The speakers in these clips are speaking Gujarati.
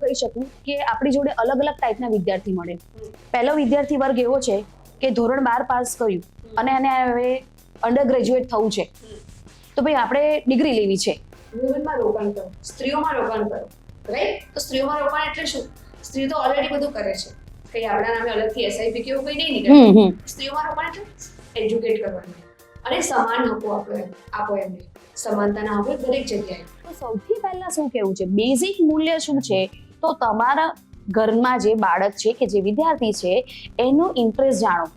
કહી શકું કે આપણી જોડે અલગ અલગ ટાઈપના વિદ્યાર્થી મળે. પહેલો વિદ્યાર્થી વર્ગ એવો છે કે ધોરણ 12 પાસ કર્યું અને એને હવે અંડર ગ્રેજ્યુએટ થવું છે, તો ભાઈ આપણે ડિગ્રી લેવી છે. વુમનમાં રોકાણ કરો, સ્ત્રીઓમાં રોકાણ કરો, રાઈટ? તો સ્ત્રીઓમાં રોકાણ એટલે શું? સ્ત્રી તો ઓલરેડી બધું કરે છે, કઈ આપણા નામે અલગથી એસઆઈપી કે એવું કઈ નહીં નીકળે. સ્ત્રીઓમાં રોકાણ એટલે એજ્યુકેટ કરવાનું અને સમાન હકો આપો એમને, સમાનતાના હકો દરેક જગ્યાએ. તો સૌથી પહેલા શું કહેવું છે, બેઝિક મૂલ્ય શું છે? તો તમારા ઘરમાં જે બાળક છે કે જે વિદ્યાર્થી છે એનો ઇન્ટરેસ્ટ જાણો.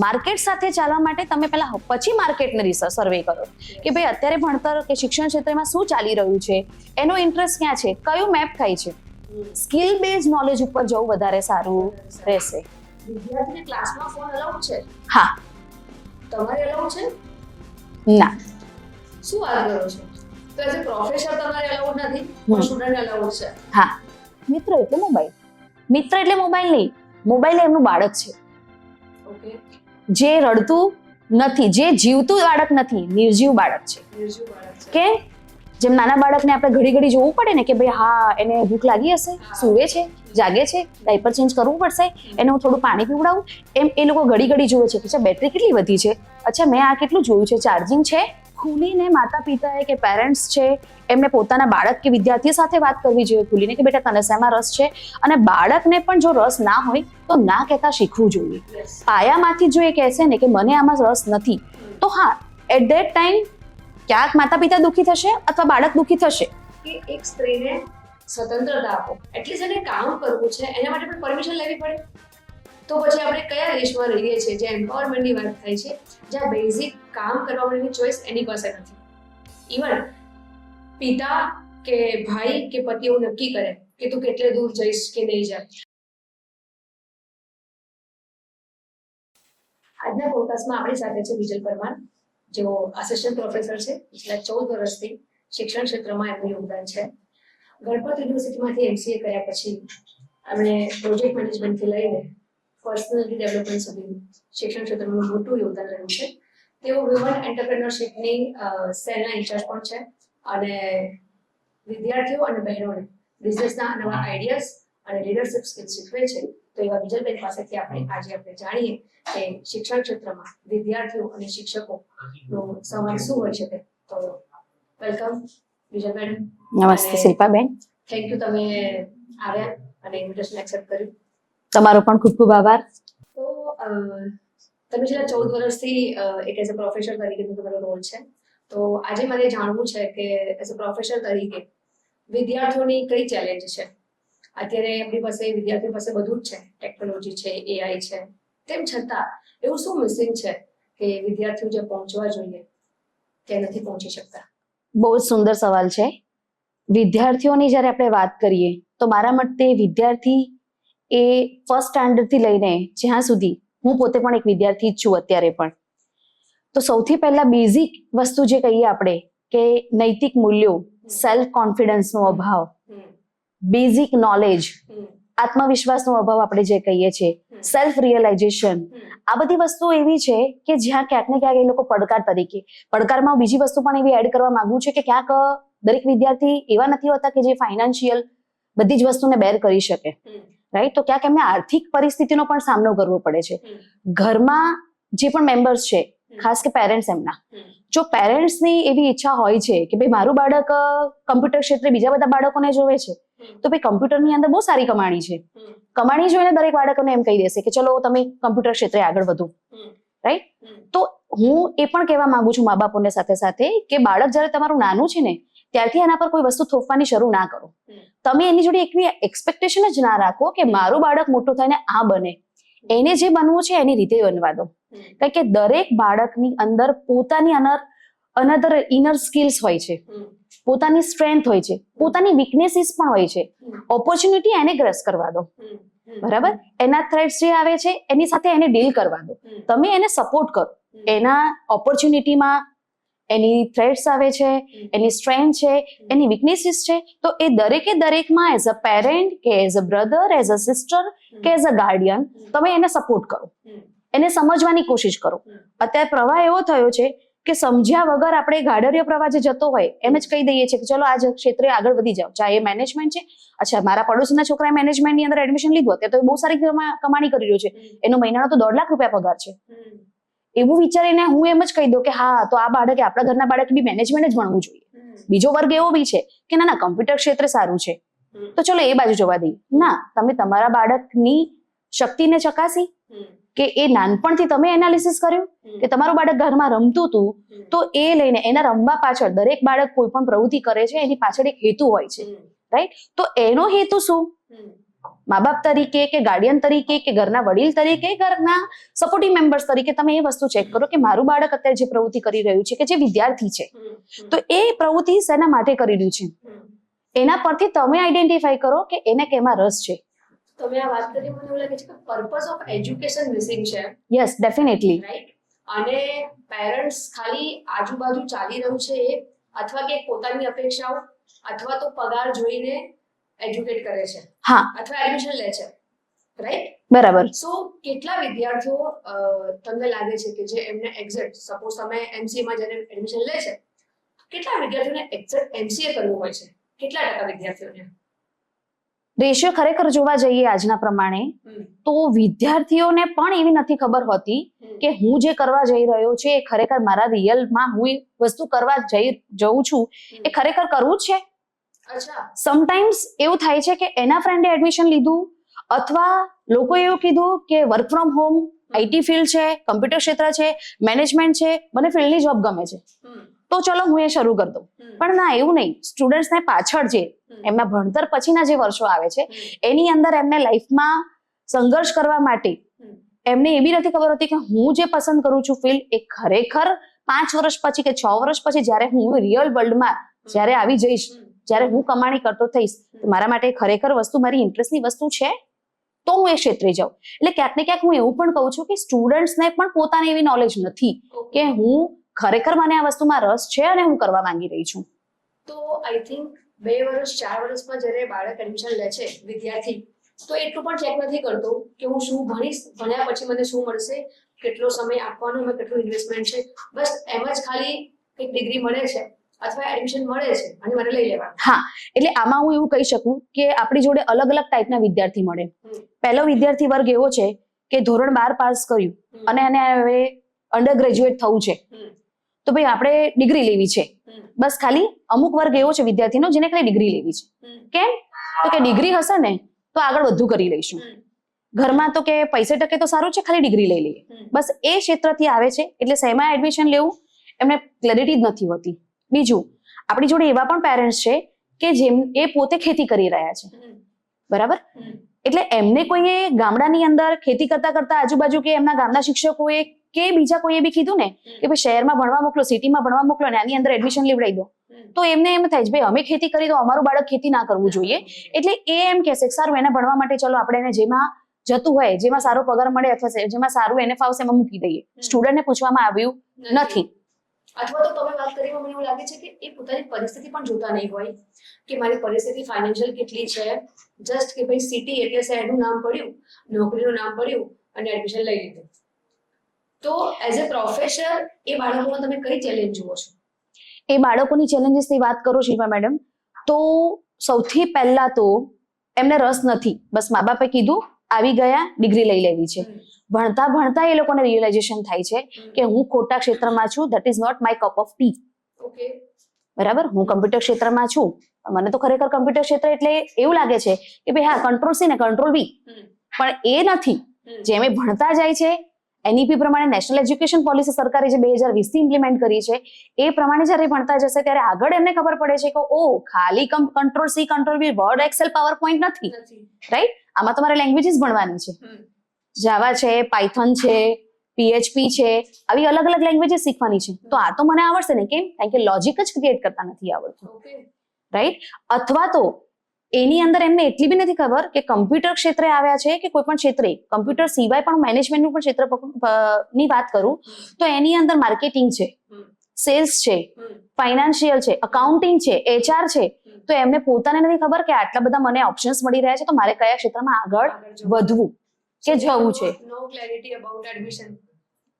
માર્કેટ સાથે ચાલવા માટે તમે પહેલા પછી માર્કેટને રિસર્ચ સર્વે કરો કે ભાઈ અત્યારે ભણતર કે શિક્ષણ ક્ષેત્રમાં શું ચાલી રહ્યું છે, એનો ઇન્ટરેસ્ટ ક્યાં છે, કયું મેપ થાય છે. સ્કિલ બેઝ નોલેજ ઉપર જવું વધારે સારું રહેશે. વિદ્યાર્થીને ક્લાસમાં ફોન અલાઉડ છે? હા. તમારે અલાઉડ છે? ના. શું વાત કરો છો? તો એઝ અ પ્રોફેસર તમારે અલાઉડ નથી, પણ સ્ટુડન્ટ અલાઉડ છે? હા. મિત્ર એટલે મોબાઈલ, મિત્ર એટલે મોબાઈલ નહીં, મોબાઈલ એમનું બાળક છે. ઓકે. જે રડતું નથી, જે જીવતું બાળક નથી, નિર્જીવ બાળક છે. નિર્જીવ બાળક છે. કે જેમ નાના બાળકને આપણે ઘડી ઘડી જોવું પડે ને કે ભાઈ હા એને ભૂખ લાગી હશે, સૂવે છે, જાગે છે, ડાયપર ચેન્જ કરવું પડશે, એને હું થોડું પાણી પીવડાવું, એમ એ લોકો ઘડી ઘડી જોવે છે કે અચ્છા બેટરી કેટલી વધી છે, અચ્છા મેં આ કેટલું જોયું છે, ચાર્જિંગ છે. ખુલીને માતા પિતાએ કે પેરેન્ટ્સ છે એમને પોતાના બાળક કે વિદ્યાર્થી સાથે વાત કરવી જોઈએ ખુલીને કે બેટા તને શેમાં રસ છે, અને બાળકને પણ જો રસ ના હોય તો ના કહેતા શીખવું જોઈએ. પાયામાંથી જો એ કહેશે ને કે મને આમાં રસ નથી, તો હા એટ ધેટ ટાઈમ ક્યાંક માતા પિતા દુઃખી થશે અથવા બાળક દુઃખી થશે. કે એક સ્ત્રીને સ્વતંત્રતા આપો, એટલીસ્ટ એને કામ કરવું છે એના માટે પણ પરમિશન લેવી પડે. તો પછી આપણે કયા દેશમાં રહીએ છીએ જ્યાં એમ્પાવરમેન્ટની વાત થાય છે, જ્યાં બેઝિક કામ કરવા માટેની ચોઈસ એની પાસે નથી. ઇવન પિતા કે ભાઈ કે પતિ એવું નક્કી કરે કે તું કેટલે દૂર જઈશ કે નહીં જાય. આજના પોડકાસ્ટમાં આપણી સાથે છે વિજલ પરમાર, જેઓ આસિસ્ટન્ટ પ્રોફેસર છે. છેલ્લા 14 વર્ષથી શિક્ષણ ક્ષેત્રમાં એમનું યોગદાન છે. ગણપત યુનિવર્સિટીમાંથી એમસીએ કર્યા પછી એમણે પ્રોજેક્ટ મેનેજમેન્ટથી લઈને પર્સનાલિટી ડેવલપમેન્ટ સુધી શિક્ષણ ક્ષેત્રમાં મોટું યોગદાન રહ્યું છે. તેઓ વુમન એન્ટરપ્રેન્યોરશિપની સેલના ઇન્ચાર્જ પણ છે અને વિદ્યાર્થીઓ અને બહેનોને બિઝનેસના નવા આઈડિયાઝ અને લીડરશિપ સ્કિલ્સ શીખવે છે. તો એવા વિજલબેન પાસેથી આપણે જાણીએ કે શિક્ષણ ક્ષેત્રમાં વિદ્યાર્થીઓ અને શિક્ષકોનો સંવાદ શું હોઈ શકે. તો વેલકમ વિજલબેન. નમસ્તે શિલ્પાબેન. થેન્ક યુ, તમે આવ્યા અને ઇન્વિટેશન એક્સેપ્ટ કર્યું. તમારો પણ ખૂબ ખૂબ આભાર. તો તમે છેલ્લા 14 વર્ષથી એક એઝ અ પ્રોફેસર તરીકેનો તમારો રોલ છે. તો આજે મારે જાણવું છે કે એઝ અ પ્રોફેસર તરીકે વિદ્યાર્થીઓની કઈ ચેલેન્જ છે. અત્યારે આપણી પાસે વિદ્યાર્થીઓ પાસે બધું જ છે, ટેકનોલોજી છે, એઆઈ છે, તેમ છતાં એવું શું મિસિંગ છે કે વિદ્યાર્થીઓ જે પહોંચવા જોઈએ તે નથી પહોંચી શકતા? બહુ જ સુંદર સવાલ છે. વિદ્યાર્થીઓની જ્યારે આપણે વાત કરીએ તો મારા મતે વિદ્યાર્થી એ ફર્સ્ટ સ્ટાન્ડર્ડથી લઈને જ્યાં સુધી, હું પોતે પણ એક વિદ્યાર્થી જ છું અત્યારે પણ, તો સૌથી પહેલા બેઝિક વસ્તુ જે કહીએ આપણે કે નૈતિક મૂલ્યો, સેલ્ફ કોન્ફિડન્સનો અભાવ, બેઝિક નોલેજ, આત્મવિશ્વાસનો અભાવ આપણે જે કહીએ છીએ, સેલ્ફ રિયલાઇઝેશન, આ બધી વસ્તુઓ એવી છે કે જ્યાં ક્યાંક ને ક્યાંક એ લોકો પડકાર તરીકે, પડકારમાં બીજી વસ્તુ પણ એવી એડ કરવા માંગુ છું કે ક્યાંક દરેક વિદ્યાર્થી એવા નથી હોતા કે જે ફાઇનાન્શિયલ બધી જ વસ્તુને બેર કરી શકે, રાઈટ? તો ક્યાંક એમને આર્થિક પરિસ્થિતિનો પણ સામનો કરવો પડે છે. ઘરમાં જે પણ મેમ્બર્સ છે, ખાસ કે પેરેન્ટ્સ, એમના જો પેરેન્ટ્સની એવી ઈચ્છા હોય છે કે ભાઈ મારું બાળક કમ્પ્યુટર ક્ષેત્રે બીજા બધા બાળકોને જોવે છે, તો ભાઈ કમ્પ્યુટરની અંદર બહુ સારી કમાણી છે, કમાણી જોઈને દરેક બાળકોને એમ કહી દેશે કે ચલો તમે કમ્પ્યુટર ક્ષેત્રે આગળ વધો, રાઈટ? તો હું એ પણ કહેવા માંગુ છું મા બાપોને સાથે સાથે કે બાળક જ્યારે તમારું નાનું છે ને ત્યારથી એના પર કોઈ વસ્તુ થોપવાની શરૂ ના કરો. તમે એની જોડે એકવી એક્સપેક્ટેશન જ ના રાખો કે મારું બાળક મોટું થઈને આ બને. એને જે બનવું છે એની રીતે બનવા દો. કારણ કે દરેક બાળકની અંદર પોતાની અનધર ઇનર સ્કિલ્સ હોય છે, પોતાની સ્ટ્રેન્થ હોય છે, પોતાની વીકનેસીસ પણ હોય છે. ઓપોર્ચ્યુનિટી એને ગ્રેસ કરવા દો, બરાબર? એના થ્રેટ્સ જે આવે છે એની સાથે એને ડીલ કરવા દો. તમે એને સપોર્ટ કરો. એના ઓપોર્ચ્યુનિટીમાં એની થ્રેટ્સ આવે છે, એની સ્ટ્રેન્થ છે, એની વીકનેસીસ છે, તો એ દરેકમાં એઝ અ પેરેન્ટ કે as a brother, as a sister કે એઝ અ ગાર્ડિયન તમે એને સપોર્ટ કરો, એને સમજવાની કોશિશ કરો. અત્યારે પ્રવાહ એવો થયો છે કે સમજ્યા વગર આપણે ગાડરિયો પ્રવાહ જે જતો હોય એમ જ કહી દઈએ છીએ કે ચલો આ જ ક્ષેત્રે આગળ વધી જાઓ, ચાહે એ મેનેજમેન્ટ છે. અચ્છા, મારા પડોશીના છોકરાએ મેનેજમેન્ટની અંદર એડમિશન લીધું, અત્યારે તો એ બહુ સારી કમાણી કરી રહ્યો છે, એનો મહિનાનો તો 1.5 લાખ રૂપિયા પગાર છે. એવું વિચારીને હું એમ જ કહી દઉં કે હા, તો આ બાળકે, આપણા ઘરના બાળકે બી મેનેજમેન્ટ જ ભણવું જોઈએ. બીજો વર્ગ એવો બી છે કે ના ના, કમ્પ્યુટર ક્ષેત્ર સારું છે, તો ચલો એ બાજુ જવા દઈએ. ના, તમે તમારા બાળકની શક્તિને ચકાસી કે એ નાનપણથી તમે એનાલિસિસ કર્યું કે તમારું બાળક ઘરમાં રમતું હતું, તો એ લઈને એના રમવા પાછળ, દરેક બાળક કોઈ પણ પ્રવૃત્તિ કરે છે એની પાછળ એક હેતુ હોય છે, રાઈટ? તો એનો હેતુ શું? મા બાપ તરીકે કે ગાર્ડિયન તરીકે કે ઘરના વડીલ તરીકે, ઘરના સપોર્ટિવ મેમ્બર્સ તરીકે તમે એ વસ્તુ ચેક કરો કે મારું બાળક અત્યારે જે પ્રવૃત્તિ કરી રહ્યું છે, કે જે વિદ્યાર્થી છે, તો એ પ્રવૃત્તિ શેના માટે કરી રહ્યું છે, એના પરથી તમે આઈડેન્ટિફાઈ કરો કે એને કેમાં રસ છે. તમે આ વાત કરી, મને એવું લાગે છે કે પર્પઝ ઓફ એજ્યુકેશન મિસિંગ છે. Yes, definitely. રાઈટ. અને પેરેન્ટ્સ ખાલી આજુબાજુ ચાલી રહ્યું છે એ, અથવા કે પોતાની અપેક્ષાઓ અથવા તો પગાર જોઈને એજ્યુકેટ કરે છે, હા, અથવા એડમિશન લે છે, રાઈટ? બરાબર. સો કેટલા વિદ્યાર્થીઓ તમને લાગે છે કે જે એમને એક્ઝેક્ટ, સપોઝ તમે એમસીએ માં જ્યારે એડમિશન લે છે, કેટલા વિદ્યાર્થીઓને એક્ઝેક્ટ એમસીએ કરવું હોય છે? કેટલા ટકા વિદ્યાર્થીઓને? રેશિયો ખરેખર જોવા જઈએ આજના પ્રમાણે, તો વિદ્યાર્થીઓને પણ એવી નથી ખબર હોતી કે હું જે કરવા જઈ રહ્યો છે એ ખરેખર મારા રિયલમાં હું એ વસ્તુ કરવા જઉં છું એ ખરેખર કરવું જ છે. સમટાઈમ્સ એવું થાય છે કે એના ફ્રેન્ડે એડમિશન લીધું, અથવા લોકોએ એવું કીધું કે work from home, IT field છે, કમ્પ્યુટર ક્ષેત્ર છે, મેનેજમેન્ટ છે, મને ફિલ્ડની જોબ ગમે છે, તો ચલો હું એ શરૂ કરી દઉં. પણ ના, એવું નહીં. સ્ટુડન્ટ્સને પાછળ જે એમના ભણતર પછીના જે વર્ષો આવે છે એની અંદર એમને લાઈફમાં સંઘર્ષ કરવા માટે એમને એવી નથી ખબર હોતી કે હું જે પસંદ કરું છું ફિલ્ડ, એ ખરેખર 5 વર્ષ પછી કે 6 વર્ષ પછી જ્યારે હું રિયલ વર્લ્ડમાં જ્યારે આવી જઈશ, જ્યારે હું કમાણી કરતો થઈશ, તો મારા માટે ખરેખર વસ્તુ મારી ઇન્ટરેસ્ટની વસ્તુ છે, તો હું એ ક્ષેત્રે જાઉં. એટલે ક્યાંક ને ક્યાંક હું એવું પણ કહું છું કે સ્ટુડન્ટ્સને પણ પોતાને એવી નોલેજ નથી કે હું ખરેખર મને આ વસ્તુમાં રસ છે અને હું કરવા માંગી રહી છું. તો આઈ થિંક 2 વર્ષ 4 વર્ષમાં જ્યારે બાળક એડમિશન લે છે, વિદ્યાર્થી, તો એટલું પણ ચેક નથી કરતો કે હું શું ભણીશ, ભણ્યા પછી મને શું મળશે, કેટલો સમય આપવાનો, મેં કેટલું ઇન્વેસ્ટમેન્ટ છે. બસ એમ જ ખાલી એક ડિગ્રી મળે છે અથવા એડમિશન મળે છે અને મને લઈ લેવાનું. હા, એટલે આમાં હું એવું કહી શકું કે આપણી જોડે અલગ અલગ ટાઈપના વિદ્યાર્થી મળે. પહેલો વિદ્યાર્થી વર્ગ એવો છે કે ધોરણ 12 પાસ કર્યું અને એને હવે અંડર ગ્રેજ્યુએટ થવું છે, તો ભાઈ આપણે ડિગ્રી લેવી છે. બસ ખાલી અમુક વર્ગ એવો છે વિદ્યાર્થીનો જેને ખાલી ડિગ્રી લેવી છે. કેમ? તો કે ડિગ્રી હશે ને તો આગળ બધું કરી લઈશું. ઘરમાં તો કે પૈસે ટકે તો સારું છે, ખાલી ડિગ્રી લઈ લઈએ. બસ એ ક્ષેત્રથી આવે છે, એટલે શેમાં એડમિશન લેવું એમને ક્લેરિટી જ નથી હોતી. બીજું, આપણી જોડે એવા પણ પેરેન્ટ્સ છે કે જેમ એ પોતે ખેતી કરી રહ્યા છે, બરાબર? એટલે એમને કોઈએ ગામડાની અંદર ખેતી કરતા કરતા આજુબાજુ કે એમના ગામના શિક્ષકોએ કે બીજા કોઈએ બી કીધું ને કે ભાઈ શહેરમાં ભણવા મોકલો, સિટીમાં ભણવા મોકલો અને આની અંદર એડમિશન લેવડાવી દો, તો એમને એમ થાય છે ભાઈ અમે ખેતી કરી તો અમારું બાળક ખેતી ના કરવું જોઈએ. એટલે એ એમ કહેશે કે સારું, એને ભણવા માટે ચલો આપણે એને જેમાં જતું હોય, જેમાં સારો પગાર મળે અથવા જેમાં સારું એને ફાવશે એમાં મૂકી દઈએ. સ્ટુડન્ટને પૂછવામાં આવ્યું નથી. અથવા તો તમે વાત કરી, મને એવું લાગે છે કે એ પોતાની પરિસ્થિતિ પણ જોતા નહીં હોય કે મારી પરિસ્થિતિ ફાઇનાન્શિયલ કેટલી છે. જસ્ટ કે ભાઈ સિટી એટલે શહેરનું નામ પડ્યું, નોકરીનું નામ પડ્યું અને એડમિશન લઈ લીધું. તો એઝ અ પ્રોફેસર એ બાળકોમાં તમે કઈ ચેલેન્જ જુઓ છો? એ બાળકોની ચેલેન્જીસની વાત કરો શિલ્પા મેડમ, તો સૌથી પહેલા તો એમને રસ નથી. બસ મા બાપે કીધું, આવી ગયા, ડિગ્રી લઈ લેવી છે. ભણતા ભણતા એ લોકોને રિયલાઇઝેશન થાય છે કે હું ખોટા ક્ષેત્રમાં છું, that is not my cup of tea. Okay, બરાબર? હું કમ્પ્યુટર ક્ષેત્રમાં છું, મને તો ખરેખર કમ્પ્યુટર ક્ષેત્ર એટલે એવું લાગે છે કે ભાઈ હા, કંટ્રોલ સી ને કંટ્રોલ બી, પણ એ નથી. જેમ એ ભણતા જાય છે, એનઈપી પ્રમાણે નેશનલ એજ્યુકેશન પોલિસી સરકારે જે 2020 થી ઇમ્પ્લિમેન્ટ કરી છે એ પ્રમાણે જ્યારે ભણતા જશે ત્યારે આગળ એમને ખબર પડે છે કે ઓ ખાલી કંટ્રોલ સી કંટ્રોલ બી, વર્ડ, એક્સેલ, પાવર પોઈન્ટ નથી, રાઈટ? આમાં તમારે લેંગ્વેજીસ ભણવાની છે. જાવા છે, પાયથન છે, પીએચપી છે, આવી અલગ અલગ લેંગ્વેજીસ શીખવાની છે. તો આ તો મને આવડશે ને, કેમ? કારણ કે લોજિક જ ક્રિએટ કરતા નથી આવડતું, રાઈટ? અથવા તો એની અંદર એમને એટલી બી નથી ખબર કે કમ્પ્યુટર ક્ષેત્રે આવ્યા છે કે કોઈ પણ ક્ષેત્રે, કમ્પ્યુટર સિવાય પણ મેનેજમેન્ટનું પણ ક્ષેત્ર ની વાત કરું તો એની અંદર માર્કેટિંગ છે, સેલ્સ છે, ફાઇનાન્શિયલ છે, અકાઉન્ટિંગ છે, એચઆર છે. તો એમને પોતાને નથી ખબર કે આટલા બધા મને ઓપ્શન્સ મળી રહ્યા છે, તો મારે કયા ક્ષેત્રમાં આગળ વધવું કે જવું છે. નો ક્લેરિટી અબાઉટ એડમિશન.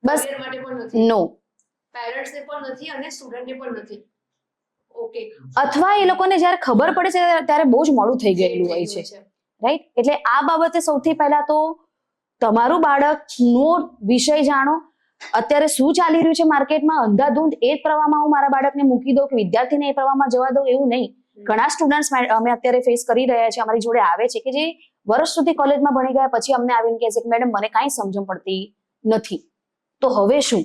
બસ માટે પણ નથી. નો. પેરેન્ટ્સને પણ નથી અને સ્ટુડન્ટને પણ નથી. ઓકે, અથવા એ લોકોને જ્યારે ખબર પડે છે ત્યારે બહુ જ મોડું થઈ ગયેલું હોય છે, રાઈટ? એટલે આ બાબતે સૌથી પહેલા તો તમારું બાળકનો વિષય જાણો. અત્યારે શું ચાલી રહ્યું છે માર્કેટમાં, અંધાધૂંધ એ જ પ્રવાહમાં હું મારા બાળકને મૂકી દઉં કે વિદ્યાર્થીને એ પ્રવાહમાં જવા દઉં, એવું નહીં. ઘણા સ્ટુડન્ટ્સ અમે અત્યારે ફેસ કરી રહ્યા છે, અમારી જોડે આવે છે કે જે વર્ષ સુધી કોલેજમાં ભણી ગયા પછી અમને આવીને કહે છે કે મેડમ મને કાંઈ સમજણ પડતી નથી, તો હવે શું,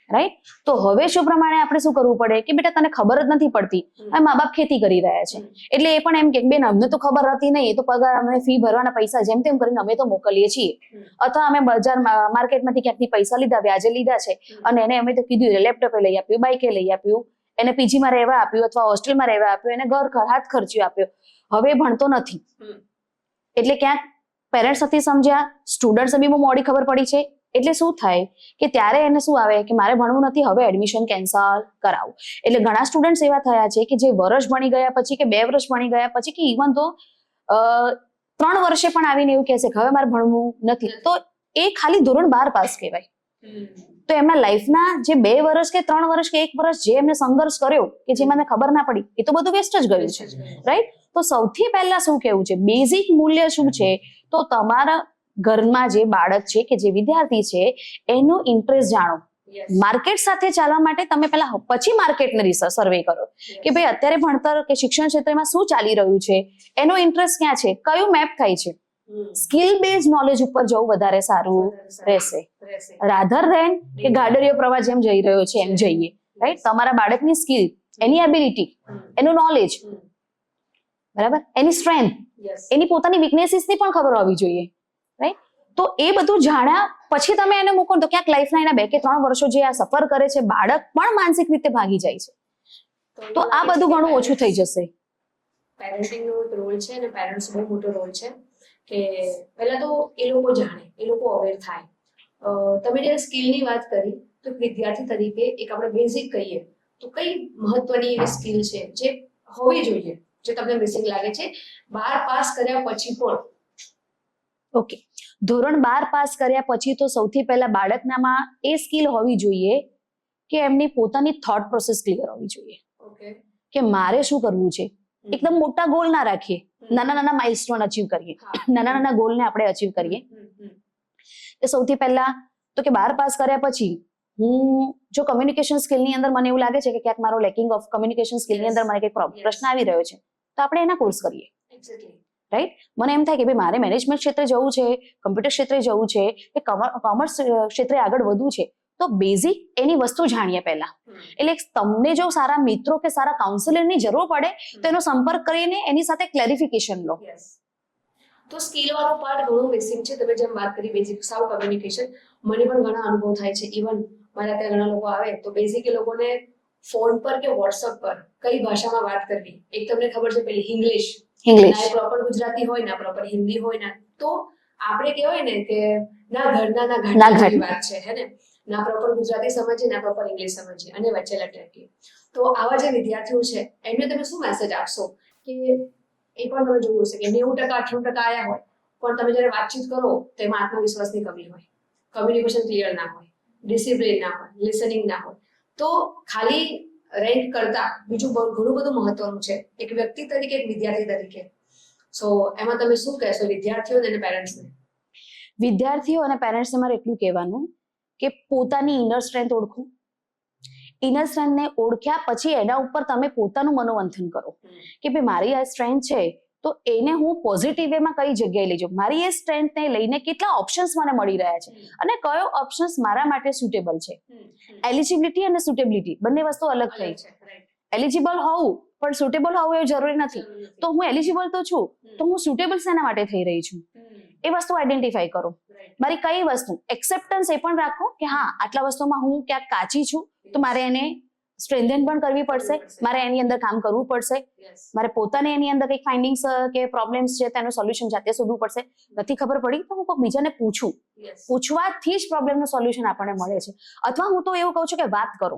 રાઈટ? તો હવે શું પ્રમાણે આપણે શું કરવું પડે કે બેટા તને ખબર જ નથી પડતી, હવે મા બાપ ખેતી કરી રહ્યા છે એટલે એ પણ એમ કે બેન અમને તો ખબર હતી નહીં, એ તો પગાર અમે ફી ભરવાના પૈસા જેમ તેમ કરીને અમે તો મોકલીએ છીએ, અથવા અમે બજાર માર્કેટમાંથી ક્યાંકથી પૈસા લીધા, વ્યાજે લીધા છે અને એને અમે તો કીધું લેપટોપે લઈ આપ્યું, બાઇકે લઈ આપ્યું, એને પીજીમાં રહેવા આપ્યું અથવા હોસ્ટેલમાં રહેવા આપ્યું, એને ઘર હાથ ખર્ચ્યો આપ્યો, હવે ભણતો નથી. એટલે ક્યાંક પેરેન્ટ્સ નથી સમજ્યા, સ્ટુડન્ટ્સ બી બહુ મોડી ખબર પડી છે. એટલે શું થાય કે ત્યારે એને શું આવે કે મારે ભણવું નથી, હવે એડમિશન કેન્સલ કરાવું. એટલે ઘણા સ્ટુડન્ટ્સ એવા થયા છે કે જે વર્ષ ભણી ગયા પછી કે 2 વર્ષ ભણી ગયા પછી કે ઇવન તો 3 વર્ષે પણ આવીને એવું કહેશે કે હવે મારે ભણવું નથી, તો એ ખાલી ધોરણ 12 પાસ કહેવાય. તો એમના લાઈફના જે 2 વર્ષ કે 3 વર્ષ કે 1 વર્ષ જે એમને સંઘર્ષ કર્યો કે જેમાં મને ખબર ના પડી, એ તો બધું વેસ્ટ જ ગયું છે, રાઈટ? તો સૌથી પહેલા શું કેવું છે, બેઝિક મૂલ્ય શું છે, તો તમારા ઘરમાં જે બાળક છે કે જે વિદ્યાર્થી છે એનું ઇન્ટરેસ્ટ જાણો. માર્કેટ સાથે ચાલવા માટે તમે પહેલા પછી માર્કેટને રિસર્ચ સર્વે કરો કે ભાઈ અત્યારે ભણતર કે શિક્ષણ ક્ષેત્રમાં શું ચાલી રહ્યું છે, એનો ઇન્ટરેસ્ટ ક્યાં છે, કયું મેપ થાય છે. સ્કિલ બેઝ નોલેજ ઉપર જવું વધારે સારું રહેશે, રાધર ધેન કે ગાડરિયો પ્રવાહ જેમ જઈ રહ્યો છે એમ જઈએ, રાઈટ? તમારા બાળકની સ્કિલ, એની એબિલિટી, એનું નોલેજ, બરાબર, એની સ્ટ્રેન્થ, એની પોતાની વીકનેસીસની પણ ખબર હોવી જોઈએ, રાઈટ? તો એ બધું જાણ્યા પછી તમે એને મૂકો તો ક્યાંક લાઈફના એના 2 કે 3 વર્ષો જે આ સફર કરે છે બાળક પણ માનસિક રીતે ભાગી જાય છે. તો આ બધું ઘણું ઓછું થઈ જશે. પેરેન્ટિંગનો રોલ છે અને પેરેન્ટ્સ બહુ મોટો રોલ છે કે પહેલા તો એ લોકો જાણે, એ લોકો અવેર થાય. તમે જ્યારે સ્કિલની વાત કરી તો વિદ્યાર્થી તરીકે એક આપણે બેઝિક કહીએ તો કઈ મહત્વની એવી સ્કિલ છે જે હોવી જોઈએ, જે તમને મિસિંગ લાગે છે 12 પાસ કર્યા પછી પણ? ઓકે, ધોરણ 12 પાસ કર્યા પછી તો સૌથી પહેલા બાળકનામાં એ સ્કિલ હોવી જોઈએ કે એમની પોતાની થોટ પ્રોસેસ ક્લિયર હોવી જોઈએ. ઓકે, કે મારે શું કરવું છે. એકદમ મોટા ગોલ ના રાખીએ, નાના નાના માઇલસ્ટોન અચીવ કરીએ, નાના નાના ગોલને આપણે અચીવ કરીએ. એ સૌથી પહેલા તો કે 12 પાસ કર્યા પછી હું જો કમ્યુનિકેશન સ્કિલની અંદર મને એવું લાગે છે કે ક્યાંક મારો લેકિંગ ઓફ કમ્યુનિકેશન સ્કિલની અંદર મને કંઈક પ્રશ્ન આવી રહ્યો છે તો આપણે એના કોર્સ કરીએ, રાઈટ? મને એમ થાય કે ભાઈ મારે મેનેજમેન્ટ ક્ષેત્રે જવું છે, કમ્પ્યુટર ક્ષેત્રે જવું છે કે કોમર્સ ક્ષેત્રે આગળ વધવું છે, તો બેઝિક એની વસ્તુ જાણીએ પહેલા. એટલે તમને જો સારા મિત્રો કે સારા કાઉન્સિલરની જરૂર પડે તો એનો સંપર્ક કરીને એની સાથે ક્લેરિફિકેશન લો. તો સ્કિલ વાળો પાર્ટ ઘણો મિસિંગ છે. તમે જેમ વાત કરી બેઝિક સાવ કમ્યુનિકેશન, મને પણ ઘણા અનુભવ થાય છે. ઇવન મારા ત્યાં ઘણા લોકો આવે તો બેઝિક એ લોકોને ફોન પર કે વોટ્સઅપ પર કઈ ભાષામાં વાત કરવી, એક તમને ખબર છે પેલી ઇંગ્લિશ, ના પ્રોપર ગુજરાતી હોય ના પ્રોપર હિન્દી હોય ના, તો આપણે કહેવાય ને કે ના ઘરના ના ઘાટની વાત છે, હે ને? ના પ્રોપર ગુજરાતી સમજીએ ના પ્રોપર ઇંગ્લિશ સમજીએ અને વચ્ચે લટકીએ. તો આવા જે વિદ્યાર્થીઓ છે એમને તમે શું મેસેજ આપશો? કે એ પણ તમે જોયું છે કે 90% 98% આયા હોય પણ તમે જ્યારે વાતચીત કરો તેમાં આત્મવિશ્વાસની કમી હોય, કમ્યુનિકેશન ક્લિયર ના હોય, ડિસિપ્લિન ના હોય, લિસનિંગ ના હોય, તો ખાલી રેન્ક કરતા બીજું ઘણું બધું મહત્વનું છે એક વ્યક્તિ તરીકે, એક વિદ્યાર્થી તરીકે. સો એમાં તમે શું કહેશો વિદ્યાર્થીઓને અને પેરેન્ટ્સને? વિદ્યાર્થીઓ અને પેરેન્ટ્સને મારે એટલું કહેવાનું કે પોતાની ઇનર સ્ટ્રેન્થ ઓળખો. ઇનર સ્ટ્રેન્થને ઓળખ્યા પછી એના ઉપર તમે પોતાનું મનોમંથન કરો કે ભાઈ મારી આ સ્ટ્રેન્થ છે તો એને હું પોઝિટિવ વેમાં કઈ જગ્યાએ લઈ જાઉં, મારી એ સ્ટ્રેન્થને લઈને કેટલા ઓપ્શન્સ મને મળી રહ્યા છે અને કયો ઓપ્શન્સ મારા માટે સુટેબલ છે. એલિજિબિલિટી અને સુટેબિલિટી બંને વસ્તુ અલગ થઈ છે. એલિજિબલ હોવું પણ સુટેબલ હોવું એવું જરૂરી નથી. તો હું એલિજિબલ તો છું, તો હું સુટેબલ શેના માટે થઈ રહી છું એ વસ્તુ આઈડેન્ટિફાઈ કરો. મારી કઈ વસ્તુ એક્સેપ્ટન્સ એ પણ રાખો કે હા આટલા વસ્તુમાં હું ક્યાંક કાચી છું તો મારે એને સ્ટ્રેન્થન પણ કરવી પડશે, મારે એની અંદર કામ કરવું પડશે, મારે પોતાને એની અંદર કંઈક ફાઇન્ડિંગ્સ કે પ્રોબ્લેમ્સ છે તેનું સોલ્યુશન જાતે શોધવું પડશે. નથી ખબર પડી તો હું કોઈ બીજાને પૂછું, પૂછવાથી જ પ્રોબ્લેમનું સોલ્યુશન આપણને મળે છે. અથવા હું તો એવું કહું છું કે વાત કરો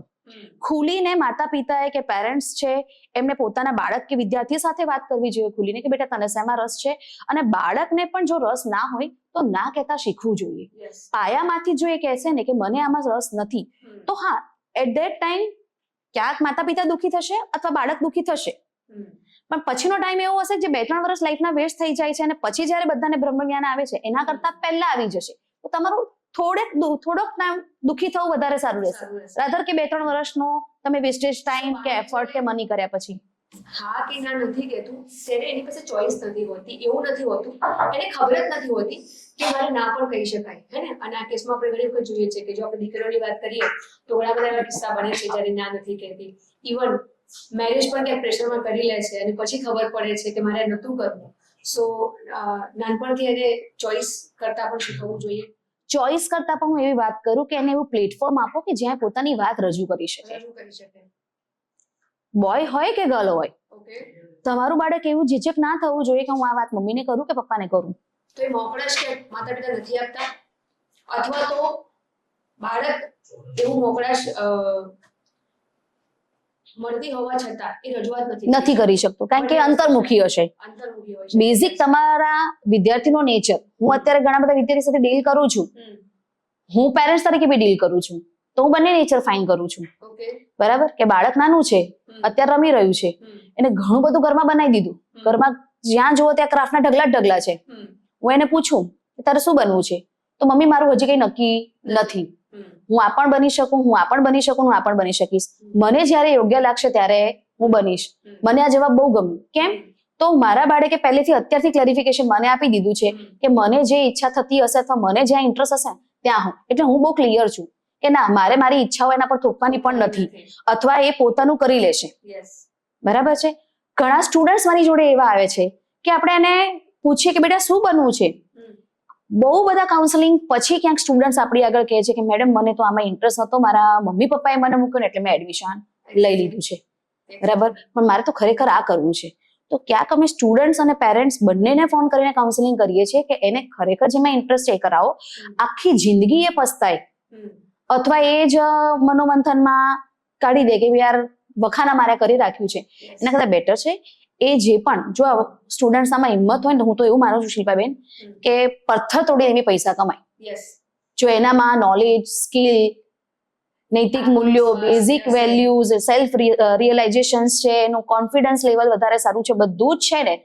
ખુલીને. માતા પિતાએ કે પેરેન્ટ્સ છે એમને પોતાના બાળક કે વિદ્યાર્થી સાથે વાત કરવી જોઈએ ખુલીને કે બેટા તને શેમાં રસ છે, અને બાળકને પણ જો રસ ના હોય તો ના કહેતા શીખવું જોઈએ. પાયામાંથી જો એ કહેશે ને કે મને આમાં રસ નથી તો હા એટ ધેટ ટાઈમ ક્યાંક માતા પિતા દુઃખી થશે અથવા બાળક દુઃખી થશે, પણ પછીનો ટાઈમ એવો હશે કે જે 2-3 વર્ષ લાઈફના વેસ્ટ થઈ જાય છે અને પછી જ્યારે બધાને બ્રહ્મ જ્ઞાન આવે છે એના કરતા પહેલા આવી જશે, તો તમારું થોડોક ટાઈમ દુઃખી થવું વધારે સારું રહેશે રાધર કે 2-3 વર્ષનો તમે વેસ્ટેજ ટાઈમ કે એફર્ટ કે મની કર્યા પછી. હા કે ના નથી કહેતું, ત્યારે એની પાસે ચોઈસ નથી હોતી, એવું નથી હોતું, એને ખબર જ નથી હોતી કે મારે ના પણ કહી શકાય, હે ને. અને આ કેસમાં આપણે ઘણી વખત જોઈએ છે કે જો આપણે દીકરીઓની વાત કરીએ તો ઘણા બધા એવા કિસ્સા બને છે જ્યારે ના નથી કહેતી, ઇવન મેરેજ પણ ક્યાંક પ્રેશરમાં કરી લે છે અને પછી ખબર પડે છે કે મારે નહોતું કરવું. સો નાનપણથી એને ચોઈસ કરતા પણ શીખવવું જોઈએ. ચોઈસ કરતા પણ હું એવી વાત કરું કે એને એવું પ્લેટફોર્મ આપો કે જ્યાં પોતાની વાત રજૂ કરી શકે. બોય હોય કે ગર્લ હોય, તમારું બાળક એવું ઝીઝક ના થવું જોઈએ કે હું આ વાત મમ્મીને કરું કે પપ્પાને કરું. તો એ મોકળાશ કે માતા પિતા નથી આપતા, અથવા તો બાળક એવું મોકળાશ મળતી હોવા છતાં એ રજૂઆત નથી કરી શકતો કારણ કે અંતર્મુખી હશે. બેઝિક તમારા વિદ્યાર્થીનો નેચર, હું અત્યારે ઘણા બધા વિદ્યાર્થી સાથે ડીલ કરું છું, હું પેરેન્ટ્સ તરીકે બી ડીલ કરું છું, તો હું બંને નેચર ફાઇન કરું છું. બરાબર કે બાળક નાનું છે, અત્યારે રમી રહ્યું છે, એને ઘણું બધું ઘરમાં બનાવી દીધું, ઘરમાં જ્યાં જુઓ ત્યાં ક્રાફ્ટના ઢગલા છે, હું એને પૂછું તારે શું બનવું છે, તો મમ્મી મારું હજી કઈ નક્કી નથી, હું આ પણ બની શકું, હું આ પણ બની શકું, હું આ પણ બની શકીશ, મને જ્યારે યોગ્ય લાગશે ત્યારે હું બનીશ. મને આ જવાબ બહુ ગમ્યો. કેમ? તો મારા બાળકે પહેલેથી અત્યારથી ક્લેરિફિકેશન મને આપી દીધું છે કે મને જે ઈચ્છા થતી હશે અથવા મને જ્યાં ઇન્ટરેસ્ટ હશે ત્યાં હું, એટલે હું બહુ ક્લિયર છું કે ના મારે મારી ઈચ્છાઓ એના પર થોપવાની પણ નથી, અથવા એ પોતાનું કરી લેશે. બરાબર છે. ઘણા સ્ટુડન્ટ્સ મારી જોડે એવા આવે છે કે આપણે એને પૂછીએ કે બેટા શું બનવું છે, બહુ બધા કાઉન્સેલિંગ પછી ક્યાંક સ્ટુડન્ટ્સ આપણી આગળ કહે છે કે મેડમ મને તો આમાં ઇન્ટરેસ્ટ હતો, મારા મમ્મી પપ્પાએ મને મૂક્યો ને એટલે મેં એડમિશન લઈ લીધું છે. બરાબર, પણ મારે તો ખરેખર આ કરવું છે. તો ક્યાંક અમે સ્ટુડન્ટ્સ અને પેરેન્ટ્સ બંનેને ફોન કરીને કાઉન્સેલિંગ કરીએ છીએ કે એને ખરેખર જેમાં ઇન્ટરેસ્ટ છે એ કરાવો, આખી જિંદગી એ પસ્તાય અથવા એ જ મનોમંથનમાં કાઢી દે કે યાર વખાના મારે કરી રાખ્યું છે, એના કરતા બેટર છે એ જે પણ, જો સ્ટુડન્ટ્સમાં હિંમત હોય ને તો હું તો એવું માનું છું શિલ્પાબેન કે પથ્થર તોડીને બી પૈસા કમાય. જો એનામાં નોલેજ, સ્કિલ, નૈતિક મૂલ્યો, બેઝિક વેલ્યુઝ, સેલ્ફ રિયલાઇઝેશન છે, એનું કોન્ફિડન્સ લેવલ વધારે સારું છે, બધું જ છે ને,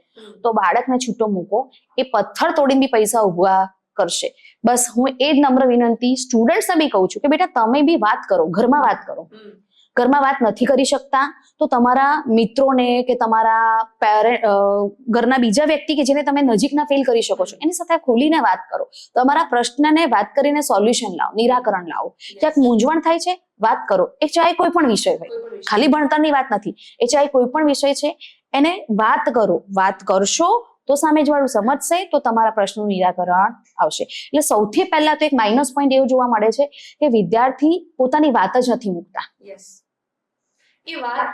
તો બાળકને છૂટો મૂકો, એ પથ્થર તોડીને બી પૈસા ઉભા કરશે. બસ હું એ જ નમ્ર વિનંતી સ્ટુડન્ટ્સને બી કહું છું કે બેટા તમે બી વાત કરો, ઘરમાં વાત કરો. ઘરમાં વાત નથી કરી શકતા તો તમારા મિત્રોને કે તમારા ઘરના બીજા વ્યક્તિ કે જેને તમે નજીકના ફીલ કરી શકો છો એની સાથે ખોલીને વાત કરો, તમારા પ્રશ્નને વાત કરીને સોલ્યુશન લાવો, નિરાકરણ લાવો. ક્યાંક મૂંઝવણ થાય છે, વાત કરો. એ ચાહે કોઈ પણ વિષય હોય, ખાલી ભણતરની વાત નથી, એ ચાહે કોઈ પણ વિષય છે, એને વાત કરો. વાત કરશો તો સામેવાળું સમજશે તો તમારા પ્રશ્નનું નિરાકરણ આવશે. એટલે સૌથી પહેલા તો એક માઇનસ પોઈન્ટ એવું જોવા મળે છે કે વિદ્યાર્થી પોતાની વાત જ નથી મૂકતા. એ વાત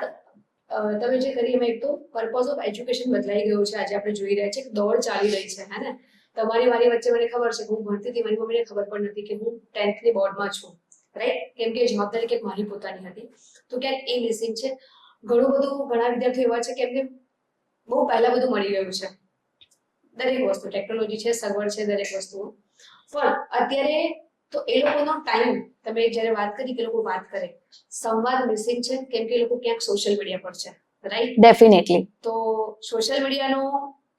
તમે જે કરી એમાં એક તો પર્પઝ ઓફ એજ્યુકેશન બદલાઈ ગયું છે. આજે આપણે જોઈ રહ્યા છીએ કે દોડ ચાલી રહી છે, હે ને. તમારી મારી વચ્ચે મને ખબર છે, હું ભણતી હતી, મારી મમ્મીને ખબર પણ નથી કે હું 10th ની બોર્ડમાં છું, રાઈટ, કેમ કે જવાબદારી કે મારી પોતાની હતી. તો ક્યાંક એ મિસિંગ છે. ઘણા વિદ્યાર્થીઓ એવા છે કે એમને બહુ પહેલા બધું મળી ગયું છે, દરેક વસ્તુ, ટેકનોલોજી છે, સગવડ છે, દરેક વસ્તુઓ, પણ અત્યારે તો એ લોકોનો ટાઈમ, તમે જ્યારે વાત કરી કે લોકો વાત કરે, સંવાદ મિસિંગ છે, કેમ કે એ લોકો ક્યાંક સોશિયલ મીડિયા પર છે, રાઈટ. ડેફિનેટલી. તો સોશિયલ મીડિયાનો